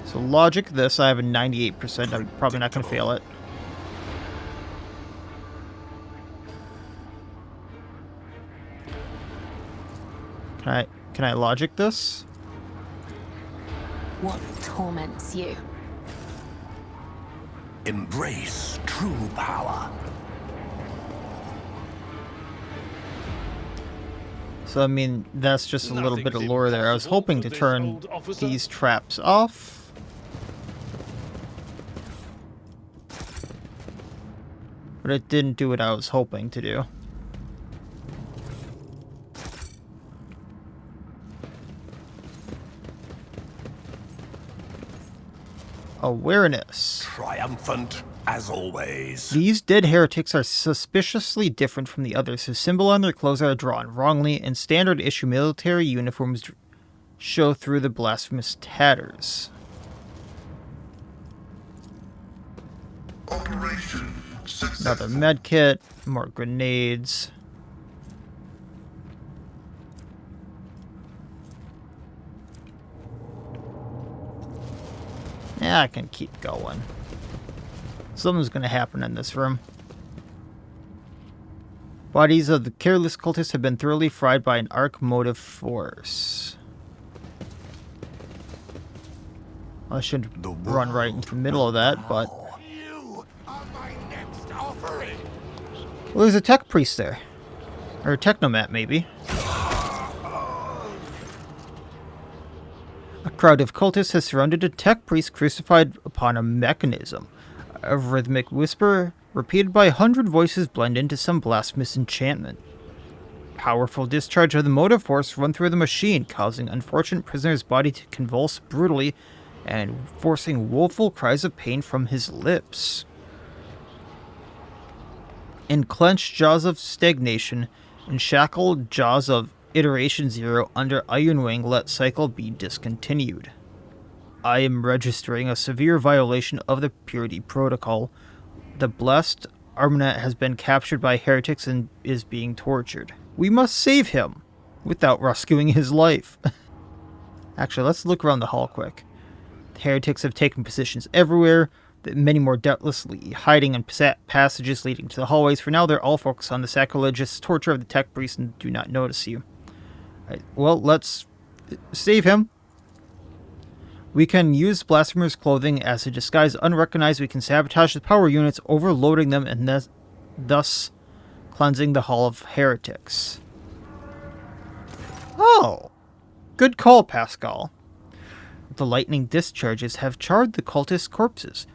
So logic this, I have a 98%, I'm probably not going to fail it. Can I logic this?
What torments you?
Embrace true power.
So, I mean, that's just a little bit of lore there. I was hoping to turn these traps off. But it didn't do what I was hoping to do. Awareness.
Triumphant as always.
These dead heretics are suspiciously different from the others, whose symbol on their clothes are drawn wrongly, and standard issue military uniforms show through the blasphemous tatters.
Operation successful.
Another medkit, more grenades. Yeah, I can keep going. Something's going to happen in this room. Bodies of the careless cultists have been thoroughly fried by an arc motive force. I should run right into the middle of that, but... Well, there's a tech priest there. Or a technomat, maybe. A crowd of cultists has surrounded a tech priest crucified upon a mechanism. A rhythmic whisper, repeated by 100 voices, blend into some blasphemous enchantment. Powerful discharge of the motive force run through the machine, causing unfortunate prisoner's body to convulse brutally and forcing woeful cries of pain from his lips. In clenched jaws of stagnation, in shackled jaws of Iteration 0 under Iron Wing, let cycle be discontinued. I am registering a severe violation of the Purity Protocol. The blessed Armanet has been captured by heretics and is being tortured. We must save him without rescuing his life. Actually, let's look around the hall quick. The heretics have taken positions everywhere, many more doubtlessly hiding in passages leading to the hallways. For now, they're all focused on the sacrilegious torture of the tech priest and do not notice you. Right, well, let's save him. We can use Blasphemer's clothing as a disguise unrecognized. We can sabotage the power units, overloading them and thus cleansing the Hall of Heretics. Oh! Good call, Pasqal. The lightning discharges have charred the cultist corpses.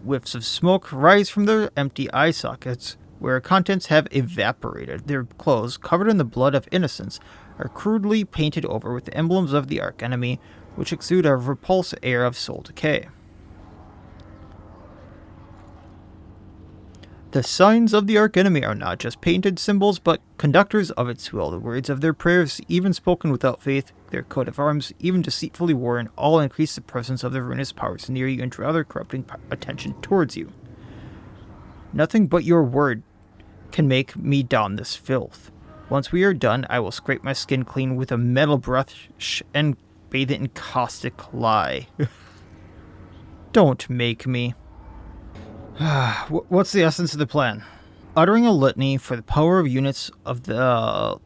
Whiffs of smoke rise from their empty eye sockets, where contents have evaporated. Their clothes, covered in the blood of innocents, are crudely painted over with the emblems of the archenemy, which exude a repulsive air of soul decay. The signs of the archenemy are not just painted symbols, but conductors of its will. The words of their prayers, even spoken without faith, their coat of arms, even deceitfully worn, all increase the presence of the ruinous powers near you and draw their corrupting attention towards you. Nothing but your word can make me don this filth. Once we are done, I will scrape my skin clean with a metal brush and bathe it in caustic lie. Don't make me. What's the essence of the plan? Uttering a litany for the power of units of the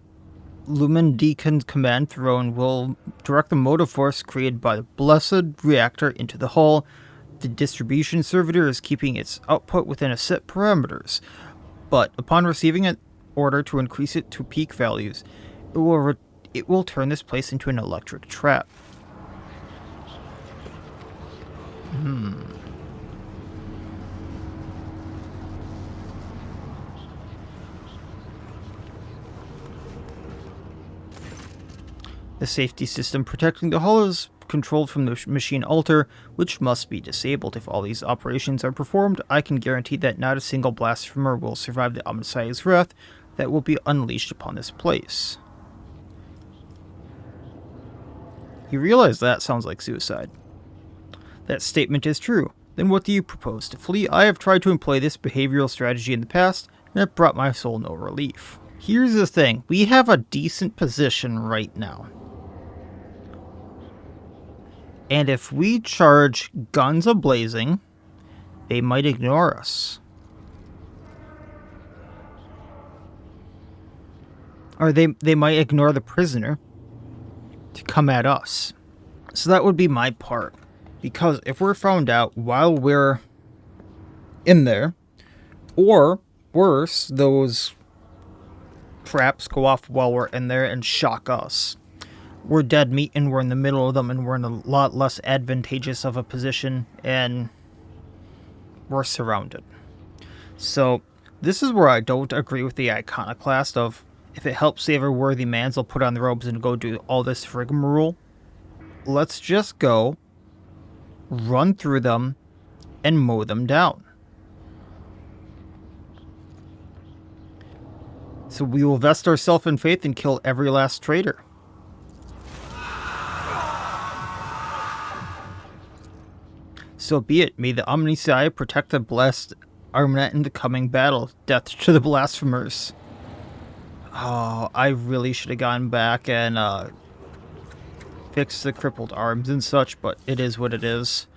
Lumen Deacon Command Throne will direct the motive force created by the Blessed Reactor into the hull. The distribution servitor is keeping its output within a set parameters, but upon receiving an order to increase it to peak values, it will turn this place into an electric trap. The safety system protecting the hull is controlled from the machine altar, which must be disabled. If all these operations are performed, I can guarantee that not a single blasphemer will survive the Omnissiah's wrath that will be unleashed upon this place. You realize that sounds like suicide. That statement is true. Then what do you propose? To flee? I have tried to employ this behavioral strategy in the past, and it brought my soul no relief. Here's the thing. We have a decent position right now. And if we charge guns a-blazing, they might ignore us. Or they might ignore the prisoner to come at us. So that would be my part. Because if we're found out while we're in there, or worse, those traps go off while we're in there and shock us, we're dead meat and we're in the middle of them and we're in a lot less advantageous of a position and we're surrounded. So this is where I don't agree with the iconoclast of if it helps save a worthy man, they'll put on the robes and go do all this rigmarole. Let's just go, run through them, and mow them down. So we will vest ourselves in faith and kill every last traitor. So be it. May the Omnissiah protect the blessed Armanet in the coming battle. Death to the blasphemers. Oh, I really should have gone back and fixed the crippled arms and such, but it is what it is.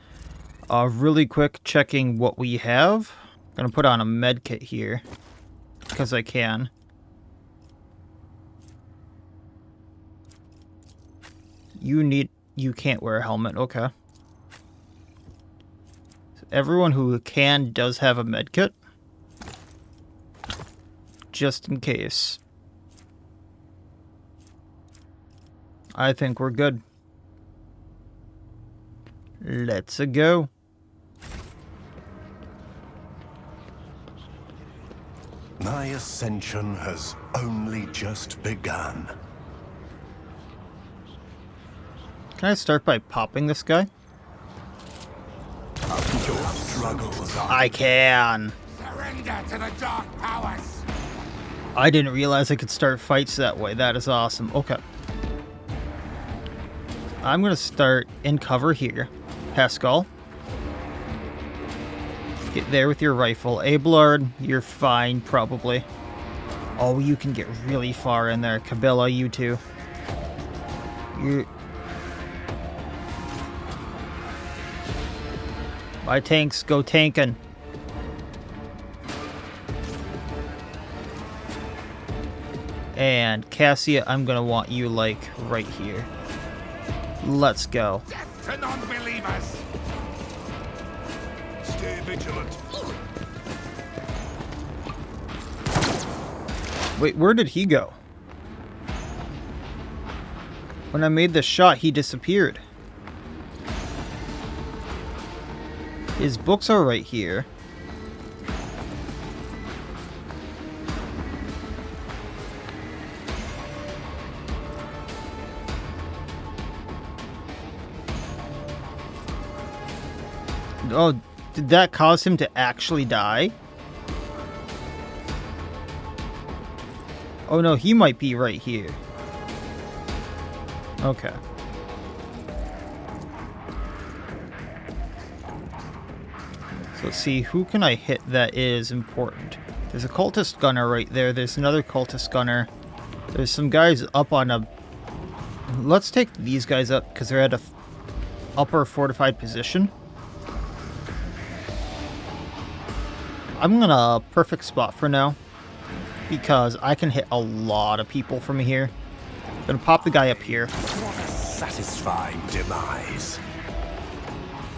Really quick, checking what we have. I'm gonna put on a med kit here, because I can. You can't wear a helmet, okay. So everyone who can does have a med kit. Just in case. I think we're good. Let's go.
My ascension has only just begun.
Can I start by popping this guy?
Your struggles are...
I can.
Surrender to the dark powers.
I didn't realize I could start fights that way. That is awesome. Okay. I'm going to start in cover here. Pasqal. Get there with your rifle. Abelard, you're fine, probably. Oh, you can get really far in there. Kabila, you too. My tanks go tanking. And Cassia, I'm gonna want you like right here. Let's go.
Death to non-believers!
Stay vigilant.
Wait, where did he go? When I made the shot, he disappeared. His books are right here. Oh, did that cause him to actually die? Oh no, he might be right here. Okay. So let's see, who can I hit that is important? There's a cultist gunner right there. There's another cultist gunner. There's some guys up on a... Let's take these guys up because they're at a upper fortified position. I'm gonna perfect spot for now because I can hit a lot of people from here. I'm gonna pop the guy up here.
What a satisfying demise.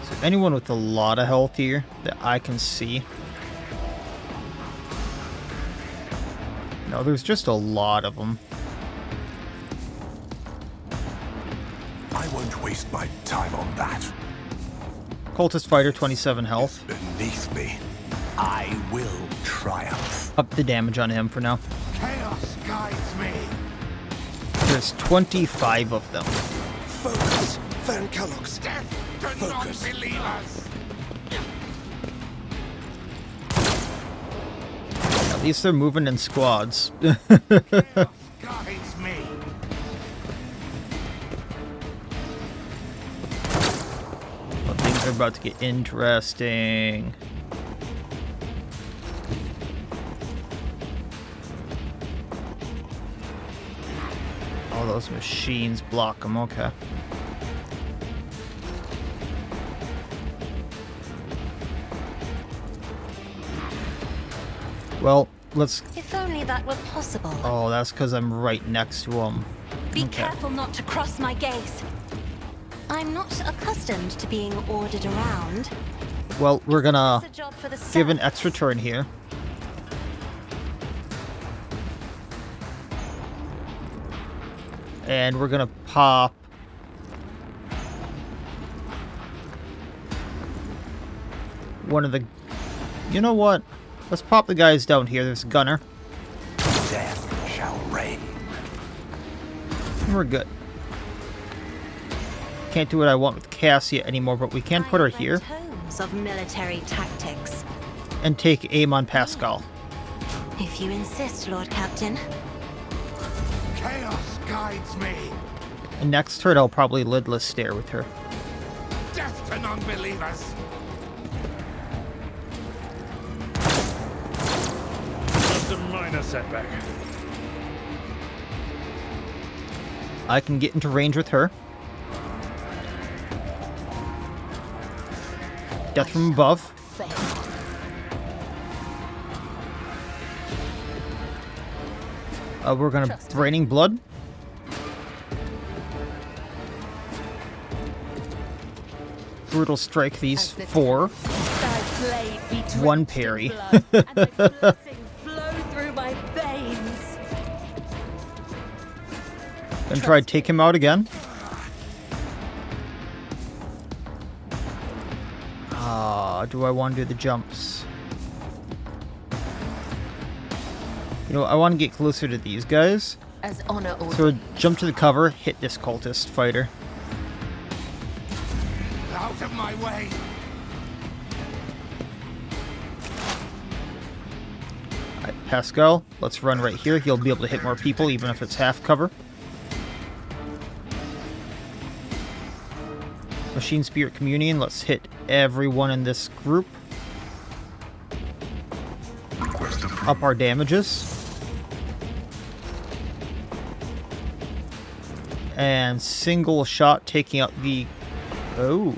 So anyone with a lot of health here that I can see. No, there's just a lot of them.
I won't waste my time on that.
Cultist fighter, 27 health.
Beneath me, I will triumph.
Up the damage on him for now.
Chaos guides me.
There's 25 of them.
Focus, Van Kellogg's.
Death to non-believers.
At least they're moving in squads.
Chaos guides me.
Well, things are about to get interesting. All those machines block them, okay. Well, let's...
If only that were possible.
Oh, that's because I'm right next to them.
Be careful not to cross my gaze. I'm not accustomed to being ordered around.
Well, we're gonna
It's a job for the
give an
South.
extra turn here. And we're gonna pop one of the... You know what? Let's pop the guys down here. There's Gunner.
Death shall reign.
We're good. Can't do what I want with Cassia anymore, but we can put her here
Tomes of military tactics.
and take aim on Pasqal.
If you insist, Lord Captain.
Chaos guides me.
And next turn, I'll probably lidless stare with her.
Death to non-believers.
Just a minor setback.
I can get into range with her. Death from above. We're gonna Raining Blood. Brutal Strike these four. One parry. Gonna try to take him out again. Do I want to do the jumps? You know, I want to get closer to these guys.
As honor ordains.
So jump to the cover, hit this cultist fighter.
Out of my way.
Alright, Pasqal, let's run right here. He'll be able to hit more people, even if it's half cover. Machine Spirit Communion, let's hit everyone in this group. Up our damages. And single shot taking out the... Oh.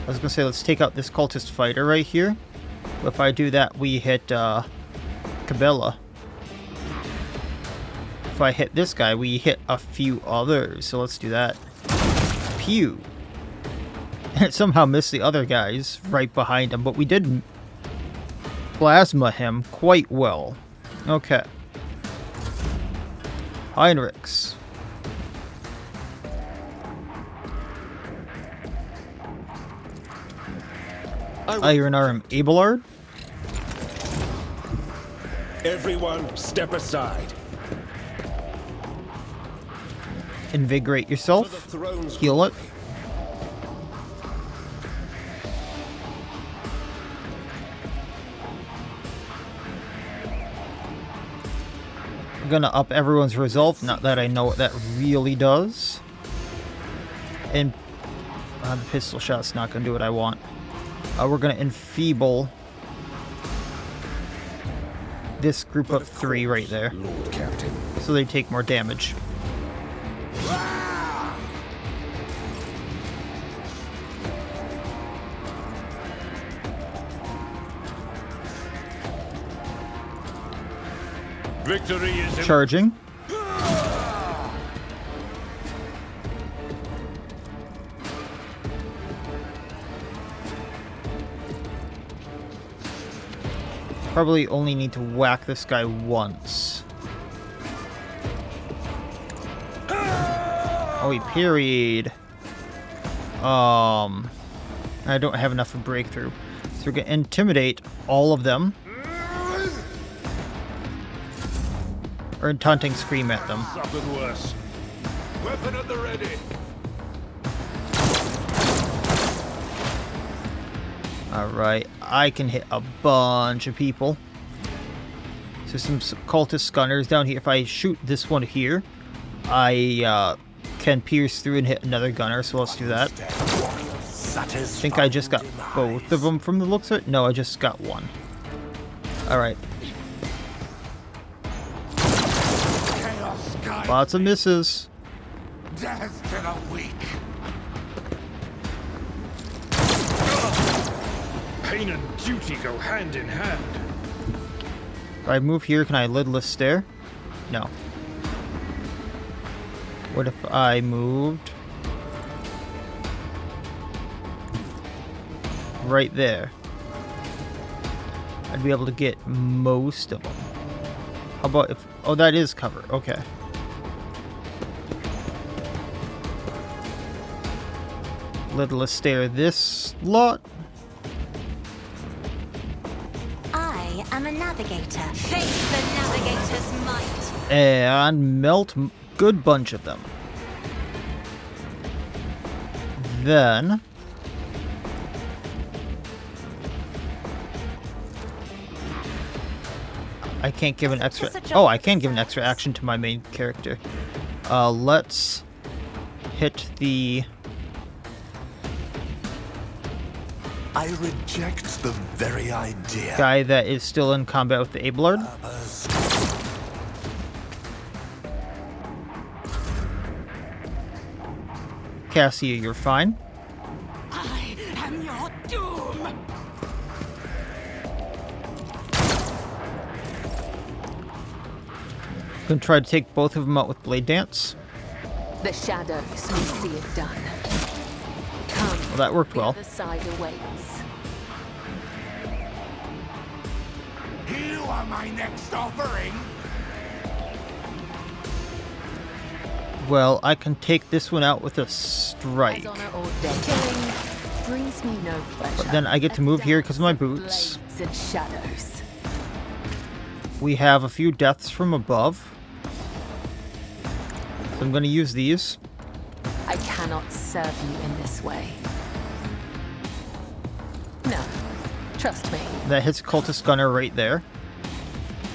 I was gonna say, let's take out this cultist fighter right here. But if I do that, we hit Cabela. If I hit this guy, we hit a few others. So let's do that. Pew. And it somehow missed the other guys right behind him, but we did plasma him quite well. Okay. Heinrichs. Iron Arm Abelard.
Everyone, step aside.
Invigorate yourself. Heal it. I'm gonna up everyone's resolve, not that I know what that really does. And the pistol shot's not gonna do what I want. We're gonna enfeeble this group of 3 right there,
Lord Captain.
so they take more damage.
Victory is
Charging. Probably only need to whack this guy once. Oh, he parried. I don't have enough of breakthrough. So we're gonna intimidate all of them. Or taunting scream at them.
something worse. Weapon at the ready.
Alright, I can hit a bunch of people. So some cultist gunners down here. If I shoot this one here, I can pierce through and hit another gunner, so let's do that. I think I just got both of them from the looks of it. No, I just got one. Alright. Lots of misses.
Death to the weak.
Pain and duty go hand in hand.
If I move here, can I lidless stare? No. What if I moved right there? I'd be able to get most of them. How about if... Oh, that is cover. Okay. Lidless stare this lot.
I am a navigator. Face the navigator's might.
And melt good bunch of them. Then I can't give an extra... Oh, I can give an extra action to my main character. Let's hit the...
I reject the very idea.
guy that is still in combat with the Abelard. Cassia, you're fine.
I am your doom.
Gonna try to take both of them out with Blade Dance.
The shadows will see it done. Come,
Well, that worked well.
the other side awaits.
You are my next offering.
Well, I can take this one out with a strike.
As honor or death, killing brings me no pleasure.
But then I get to move here because of my boots.
Blades and shadows.
We have a few deaths from above. So I'm going to use these.
I cannot serve you in this way. No, trust me.
That hits Cultist Gunner right there.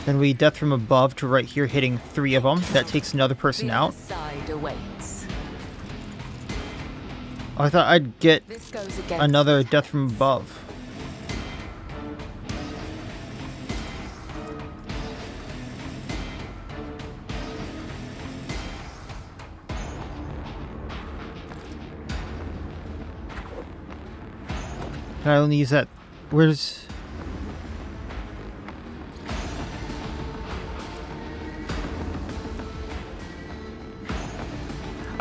Then we death from above to right here, hitting 3 of them. That takes another person
The
out.
other side awaits.
Oh, I thought I'd get
This goes against
another death from above. Can I only use that? Where's...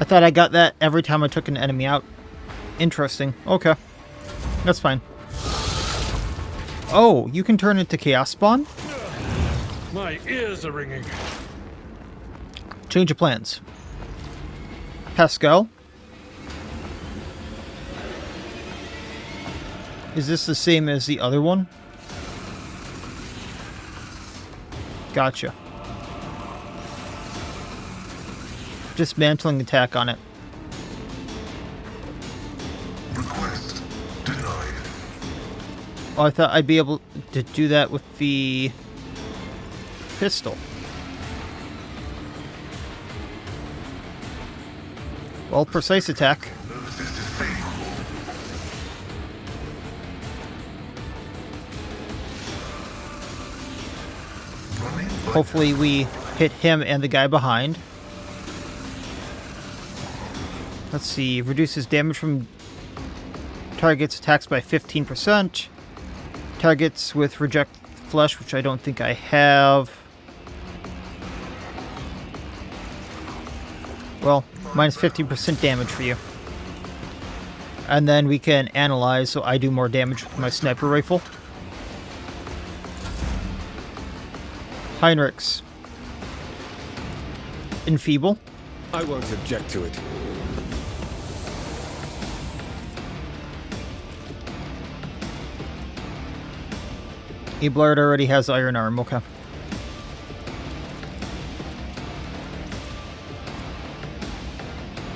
I thought I got that every time I took an enemy out. Interesting. Okay. That's fine. Oh, you can turn into Chaos Spawn?
My ears are ringing.
Change of plans. Pasqal. Is this the same as the other one? Gotcha. Dismantling attack on it.
Request denied.
Oh, I thought I'd be able to do that with the pistol. Well, precise attack.
This is favorable. Running by
Hopefully we hit him and the guy behind. Let's see. Reduces damage from targets attacks by 15%. Targets with reject flesh, which I don't think I have. Well, minus 15% damage for you. And then we can analyze, so I do more damage with my sniper rifle. Heinrichs. Enfeeble.
I won't object to it.
Eblard already has iron arm, okay.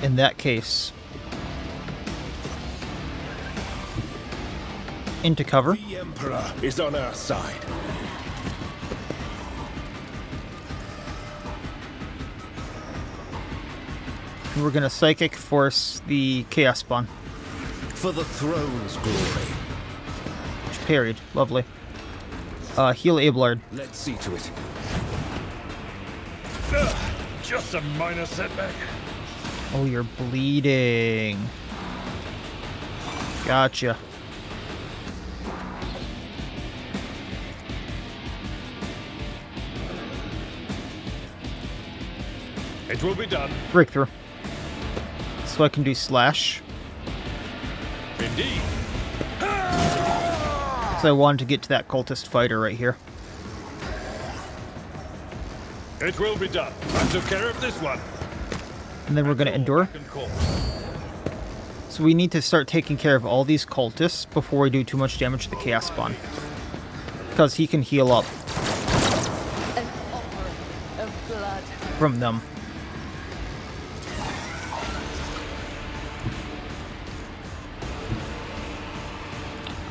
In that case, into cover.
The Emperor is on our side.
We're gonna Psychic Force the Chaos Spawn.
For the throne's glory.
Which parried. Lovely. Heal Eblard.
Let's see to it.
Just a minor setback.
Oh, you're bleeding. Gotcha.
It will be done.
Breakthrough. So I can do slash.
Indeed.
So I wanted to get to that cultist fighter right here.
It will be done. I took care of this one.
And then we're going to endure. So we need to start taking care of all these cultists before we do too much damage to the Chaos Spawn. Because he can heal up
An offering of blood.
from them.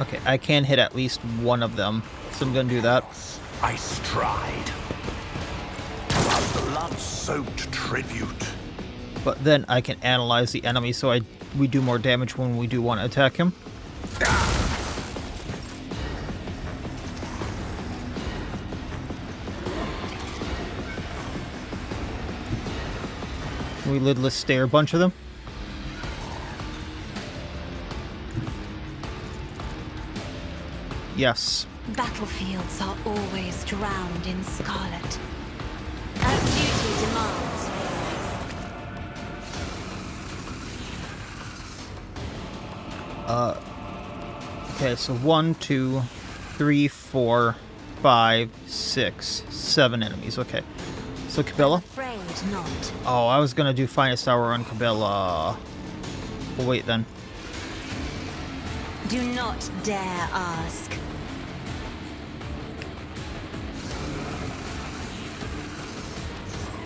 Okay, I can hit at least one of them, so I'm gonna do that.
I stride. A blood-soaked tribute.
But then I can analyze the enemy, so we do more damage when we do want to attack him. We lidless stare a bunch of them. Yes.
Battlefields are always drowned in scarlet. As duty demands.
Okay, so 1, 2, 3, 4, 5, 6, 7 enemies. Okay. So Cabela.
Afraid not.
Oh, I was gonna do Finest Hour on Cabela. Well, wait then.
Do not dare ask.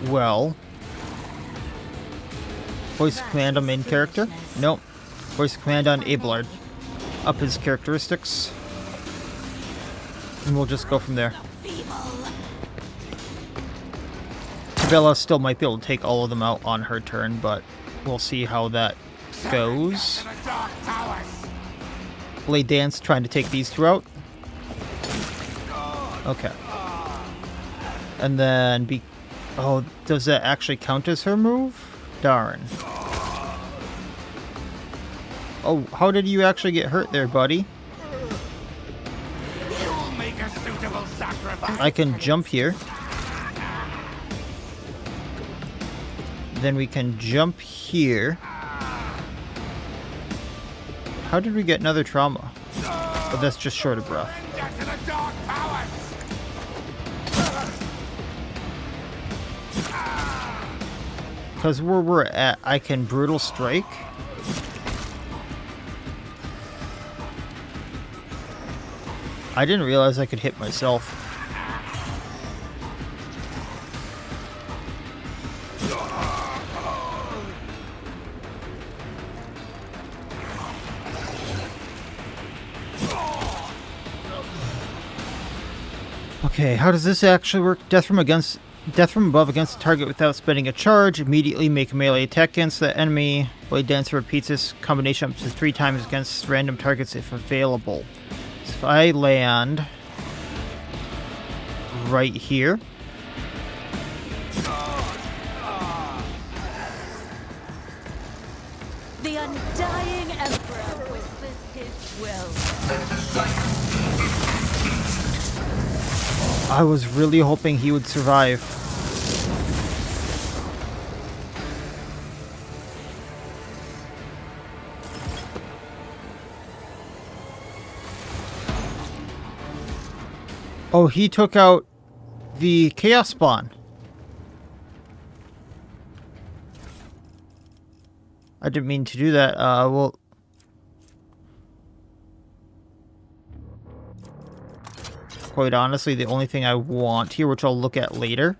Well. Voice of command on main character? Nope. Voice of command on Abelard. Up his characteristics. And we'll just go from there. Cabela still might be able to take all of them out on her turn, but we'll see how that goes. Blade Dance trying to take these two out. Okay. And then oh, does that actually count as her move? Darn. Oh, how did you actually get hurt there, buddy?
You'll make a suitable sacrifice.
I can jump here. Then we can jump here. how did we get another trauma? But that's just short of breath.
Get to the dark powers!
Because where we're at, I can brutal strike. I didn't realize I could hit myself. Okay, how does this actually work? Death from above against the target without spending a charge. Immediately make a melee attack against the enemy. Blade Dancer repeats this combination up to 3 times against random targets if available. So if I land right here.
The undying Emperor whispers his will.
I was really hoping he would survive. Oh, he took out the Chaos Spawn. I didn't mean to do that. Well... Quite honestly, the only thing I want here, which I'll look at later,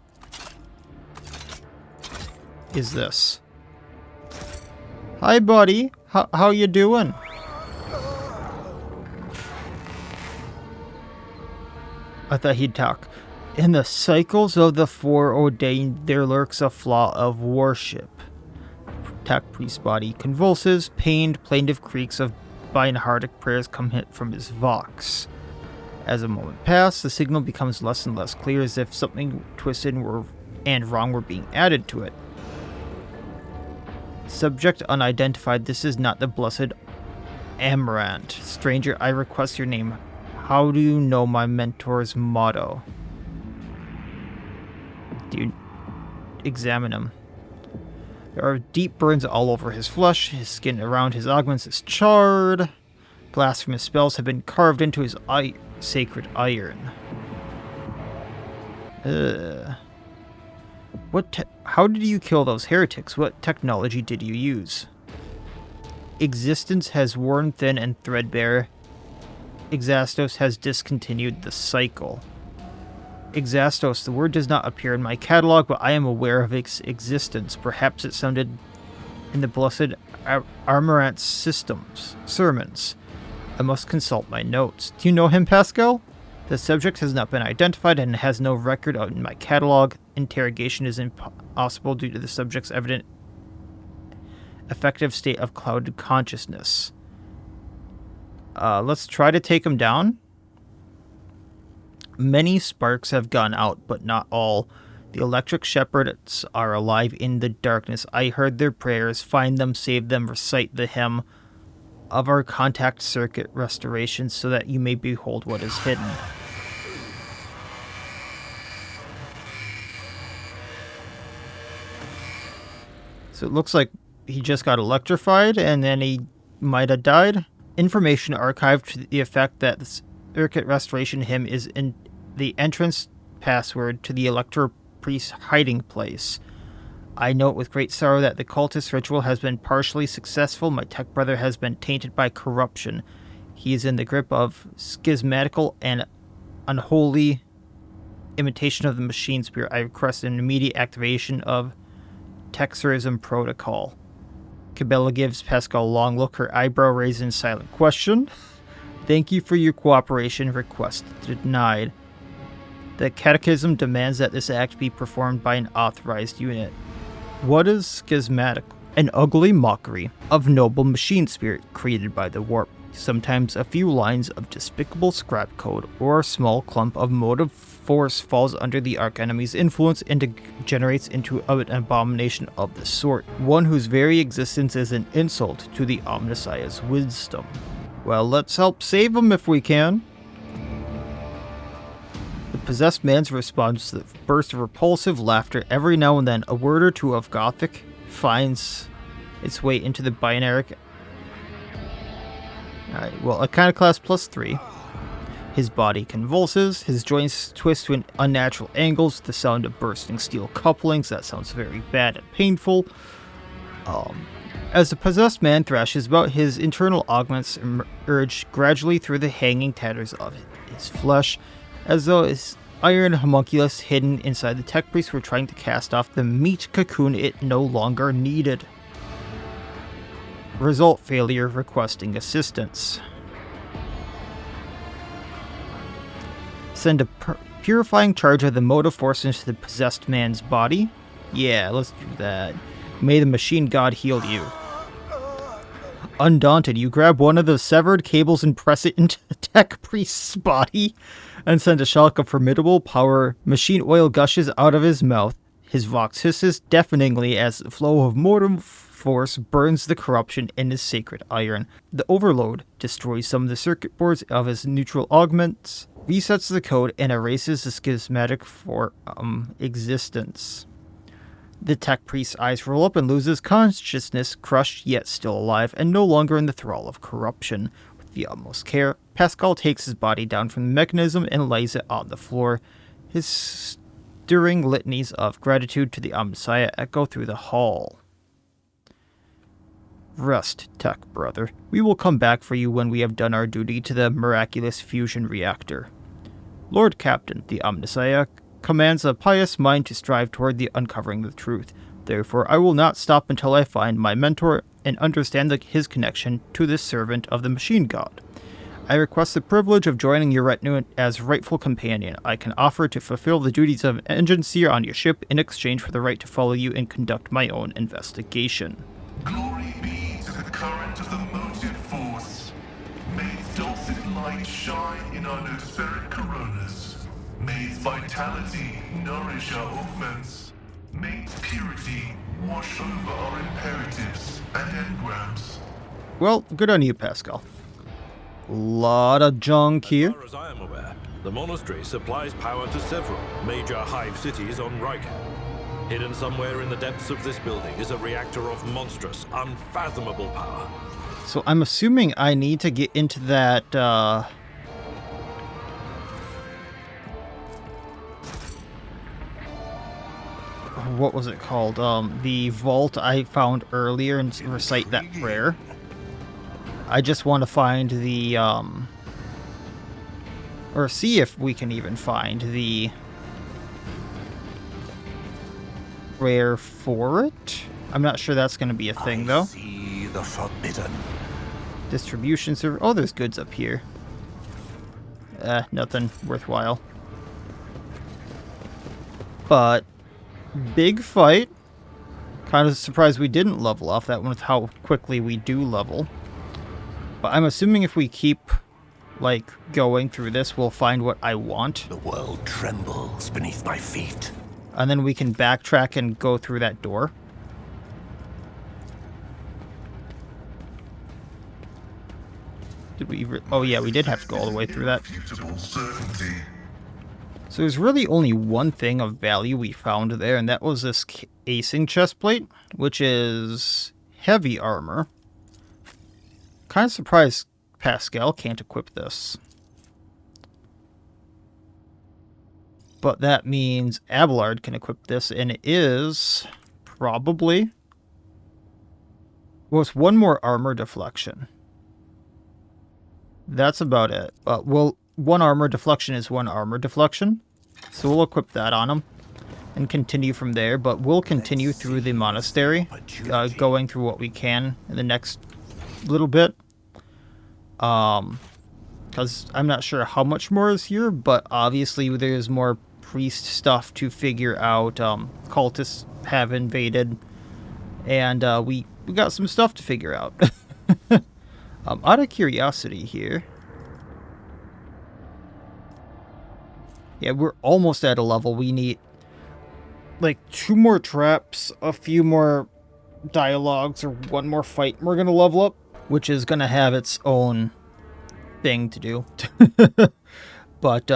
is this. Hi, buddy. How you doing? I thought he'd talk. In the cycles of the foreordained, there lurks a flaw of worship. Attack priest's body convulses, pained, plaintive creaks of Bynhardic prayers come hit from his vox. As a moment passes, the signal becomes less and less clear, as if something twisted and wrong were being added to it. Subject unidentified. This is not the blessed Amaranth. Stranger, I request your name. How do you know my mentor's motto? Do you examine him? There are deep burns all over his flesh. His skin around his augments is charred. Blasphemous spells have been carved into his sacred iron. How did you kill those heretics? What technology did you use? Existence has worn thin and threadbare. Exastos has discontinued the cycle. Exastos, the word does not appear in my catalog, but I am aware of its existence. Perhaps it sounded in the blessed Amaranth's sermons. I must consult my notes. Do you know him, Pasqal? The subject has not been identified and has no record in my catalog. Interrogation is impossible due to the subject's evident effective state of clouded consciousness. Let's try to take him down. Many sparks have gone out, but not all. The electric shepherds are alive in the darkness. I heard their prayers. Find them, save them, recite the hymn of our contact circuit restoration so that you may behold what is hidden. So it looks like he just got electrified and then he might have died. Information archived to the effect that the circuit restoration hymn is in the entrance password to the Electro Priest's hiding place. I note with great sorrow that the cultist ritual has been partially successful. My tech brother has been tainted by corruption. He is in the grip of schismatical and unholy imitation of the machine spirit. I request an immediate activation of Texerism protocol. Cabela gives Pasqal a long look, her eyebrow raised in silent question. Thank you for your cooperation. Request denied. The Catechism demands that this act be performed by an authorized unit. What is schismatic? An ugly mockery of noble machine spirit created by the warp. Sometimes a few lines of despicable scrap code or a small clump of motive force falls under the archenemy's influence and degenerates into an abomination of the sort. One whose very existence is an insult to the Omnissiah's wisdom. Well, let's help save him if we can. The possessed man's response to the burst of repulsive laughter. Every now and then, a word or two of Gothic finds its way into the binary Alright, well, Iconoclast +3. His body convulses, his joints twist to unnatural angles, the sound of bursting steel couplings. That sounds very bad and painful. As the possessed man thrashes about, his internal augments emerge gradually through the hanging tatters of his flesh, as though his iron homunculus hidden inside the tech priest were trying to cast off the meat cocoon it no longer needed. Result: failure, requesting assistance. Send a purifying charge of the motive force into the possessed man's body. Yeah, let's do that. May the machine god heal you. Undaunted, you grab one of the severed cables and press it into the tech priest's body and send a shock of formidable power. Machine oil gushes out of his mouth. His vox hisses deafeningly as the flow of motive force burns the corruption in his sacred iron. The overload destroys some of the circuit boards of his neutral augments, resets the code, and erases the schismatic for existence. The tech priest's eyes roll up and loses consciousness, crushed yet still alive, and no longer in the thrall of corruption. With the utmost care, Pasqal takes his body down from the mechanism and lays it on the floor. His stirring litanies of gratitude to the Omnissiah echo through the hall. Rest, tech brother. We will come back for you when we have done our duty to the miraculous fusion reactor. Lord Captain, the Omnissiah, commands a pious mind to strive toward the uncovering the truth. Therefore, I will not stop until I find my mentor and understand his connection to this servant of the machine god. I request the privilege of joining your retinue as rightful companion. I can offer to fulfill the duties of engine seer on your ship in exchange for the right to follow you and conduct my own investigation.
Glory be to the current of the motive force. May its dulcet light shine in our nospheric Koronus. May its vitality nourish our augments. May its purity wash over our imperatives and engrams.
Well, good on you, Pasqal. Lot of junk here.
As far as I am aware, the monastery supplies power to several major hive cities on Riker. Hidden somewhere in the depths of this building is a reactor of monstrous, unfathomable power.
So I'm assuming I need to get into that, what was it called? The vault I found earlier and recite that prayer. I just want to find the, or see if we can even find the prayer for it. I'm not sure that's going to be a thing, though.
See the forbidden.
Distribution server. Oh, there's goods up here. Nothing worthwhile. But big fight. Kind of surprised we didn't level off that one with how quickly we do level. But I'm assuming if we keep, like, going through this, we'll find what I want.
The world trembles beneath my feet.
And then we can backtrack and go through that door. Did we... Oh, yeah, we did have to go all the way through that. So there's really only one thing of value we found there, and that was this acing chestplate, which is heavy armor. Kind of surprised Pasqal can't equip this. But that means Abelard can equip this, and it is probably... Well, it's one more armor deflection. That's about it. But one armor deflection is one armor deflection. So we'll equip that on him and continue from there. But we'll continue through the monastery, going through what we can in the next little bit. Because I'm not sure how much more is here, but obviously there's more priest stuff to figure out. Cultists have invaded, and we got some stuff to figure out. Out of curiosity here. Yeah, we're almost at a level. We need, like, 2 more traps, a few more dialogues, or 1 more fight. We're going to level up, which is going to have its own thing to do. But,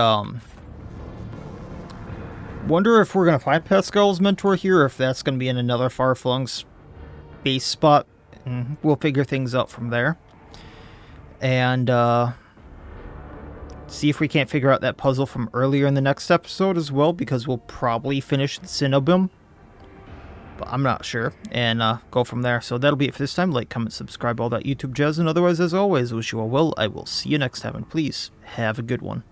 wonder if we're going to find Pasqal's mentor here, or if that's going to be in another far-flung base spot. We'll figure things out from there. And see if we can't figure out that puzzle from earlier in the next episode as well, because we'll probably finish the Cinnabim. But I'm not sure. And go from there. So that'll be it for this time. Like, comment, subscribe, all that YouTube jazz. And otherwise, as always, wish you all well. I will see you next time. And please, have a good one.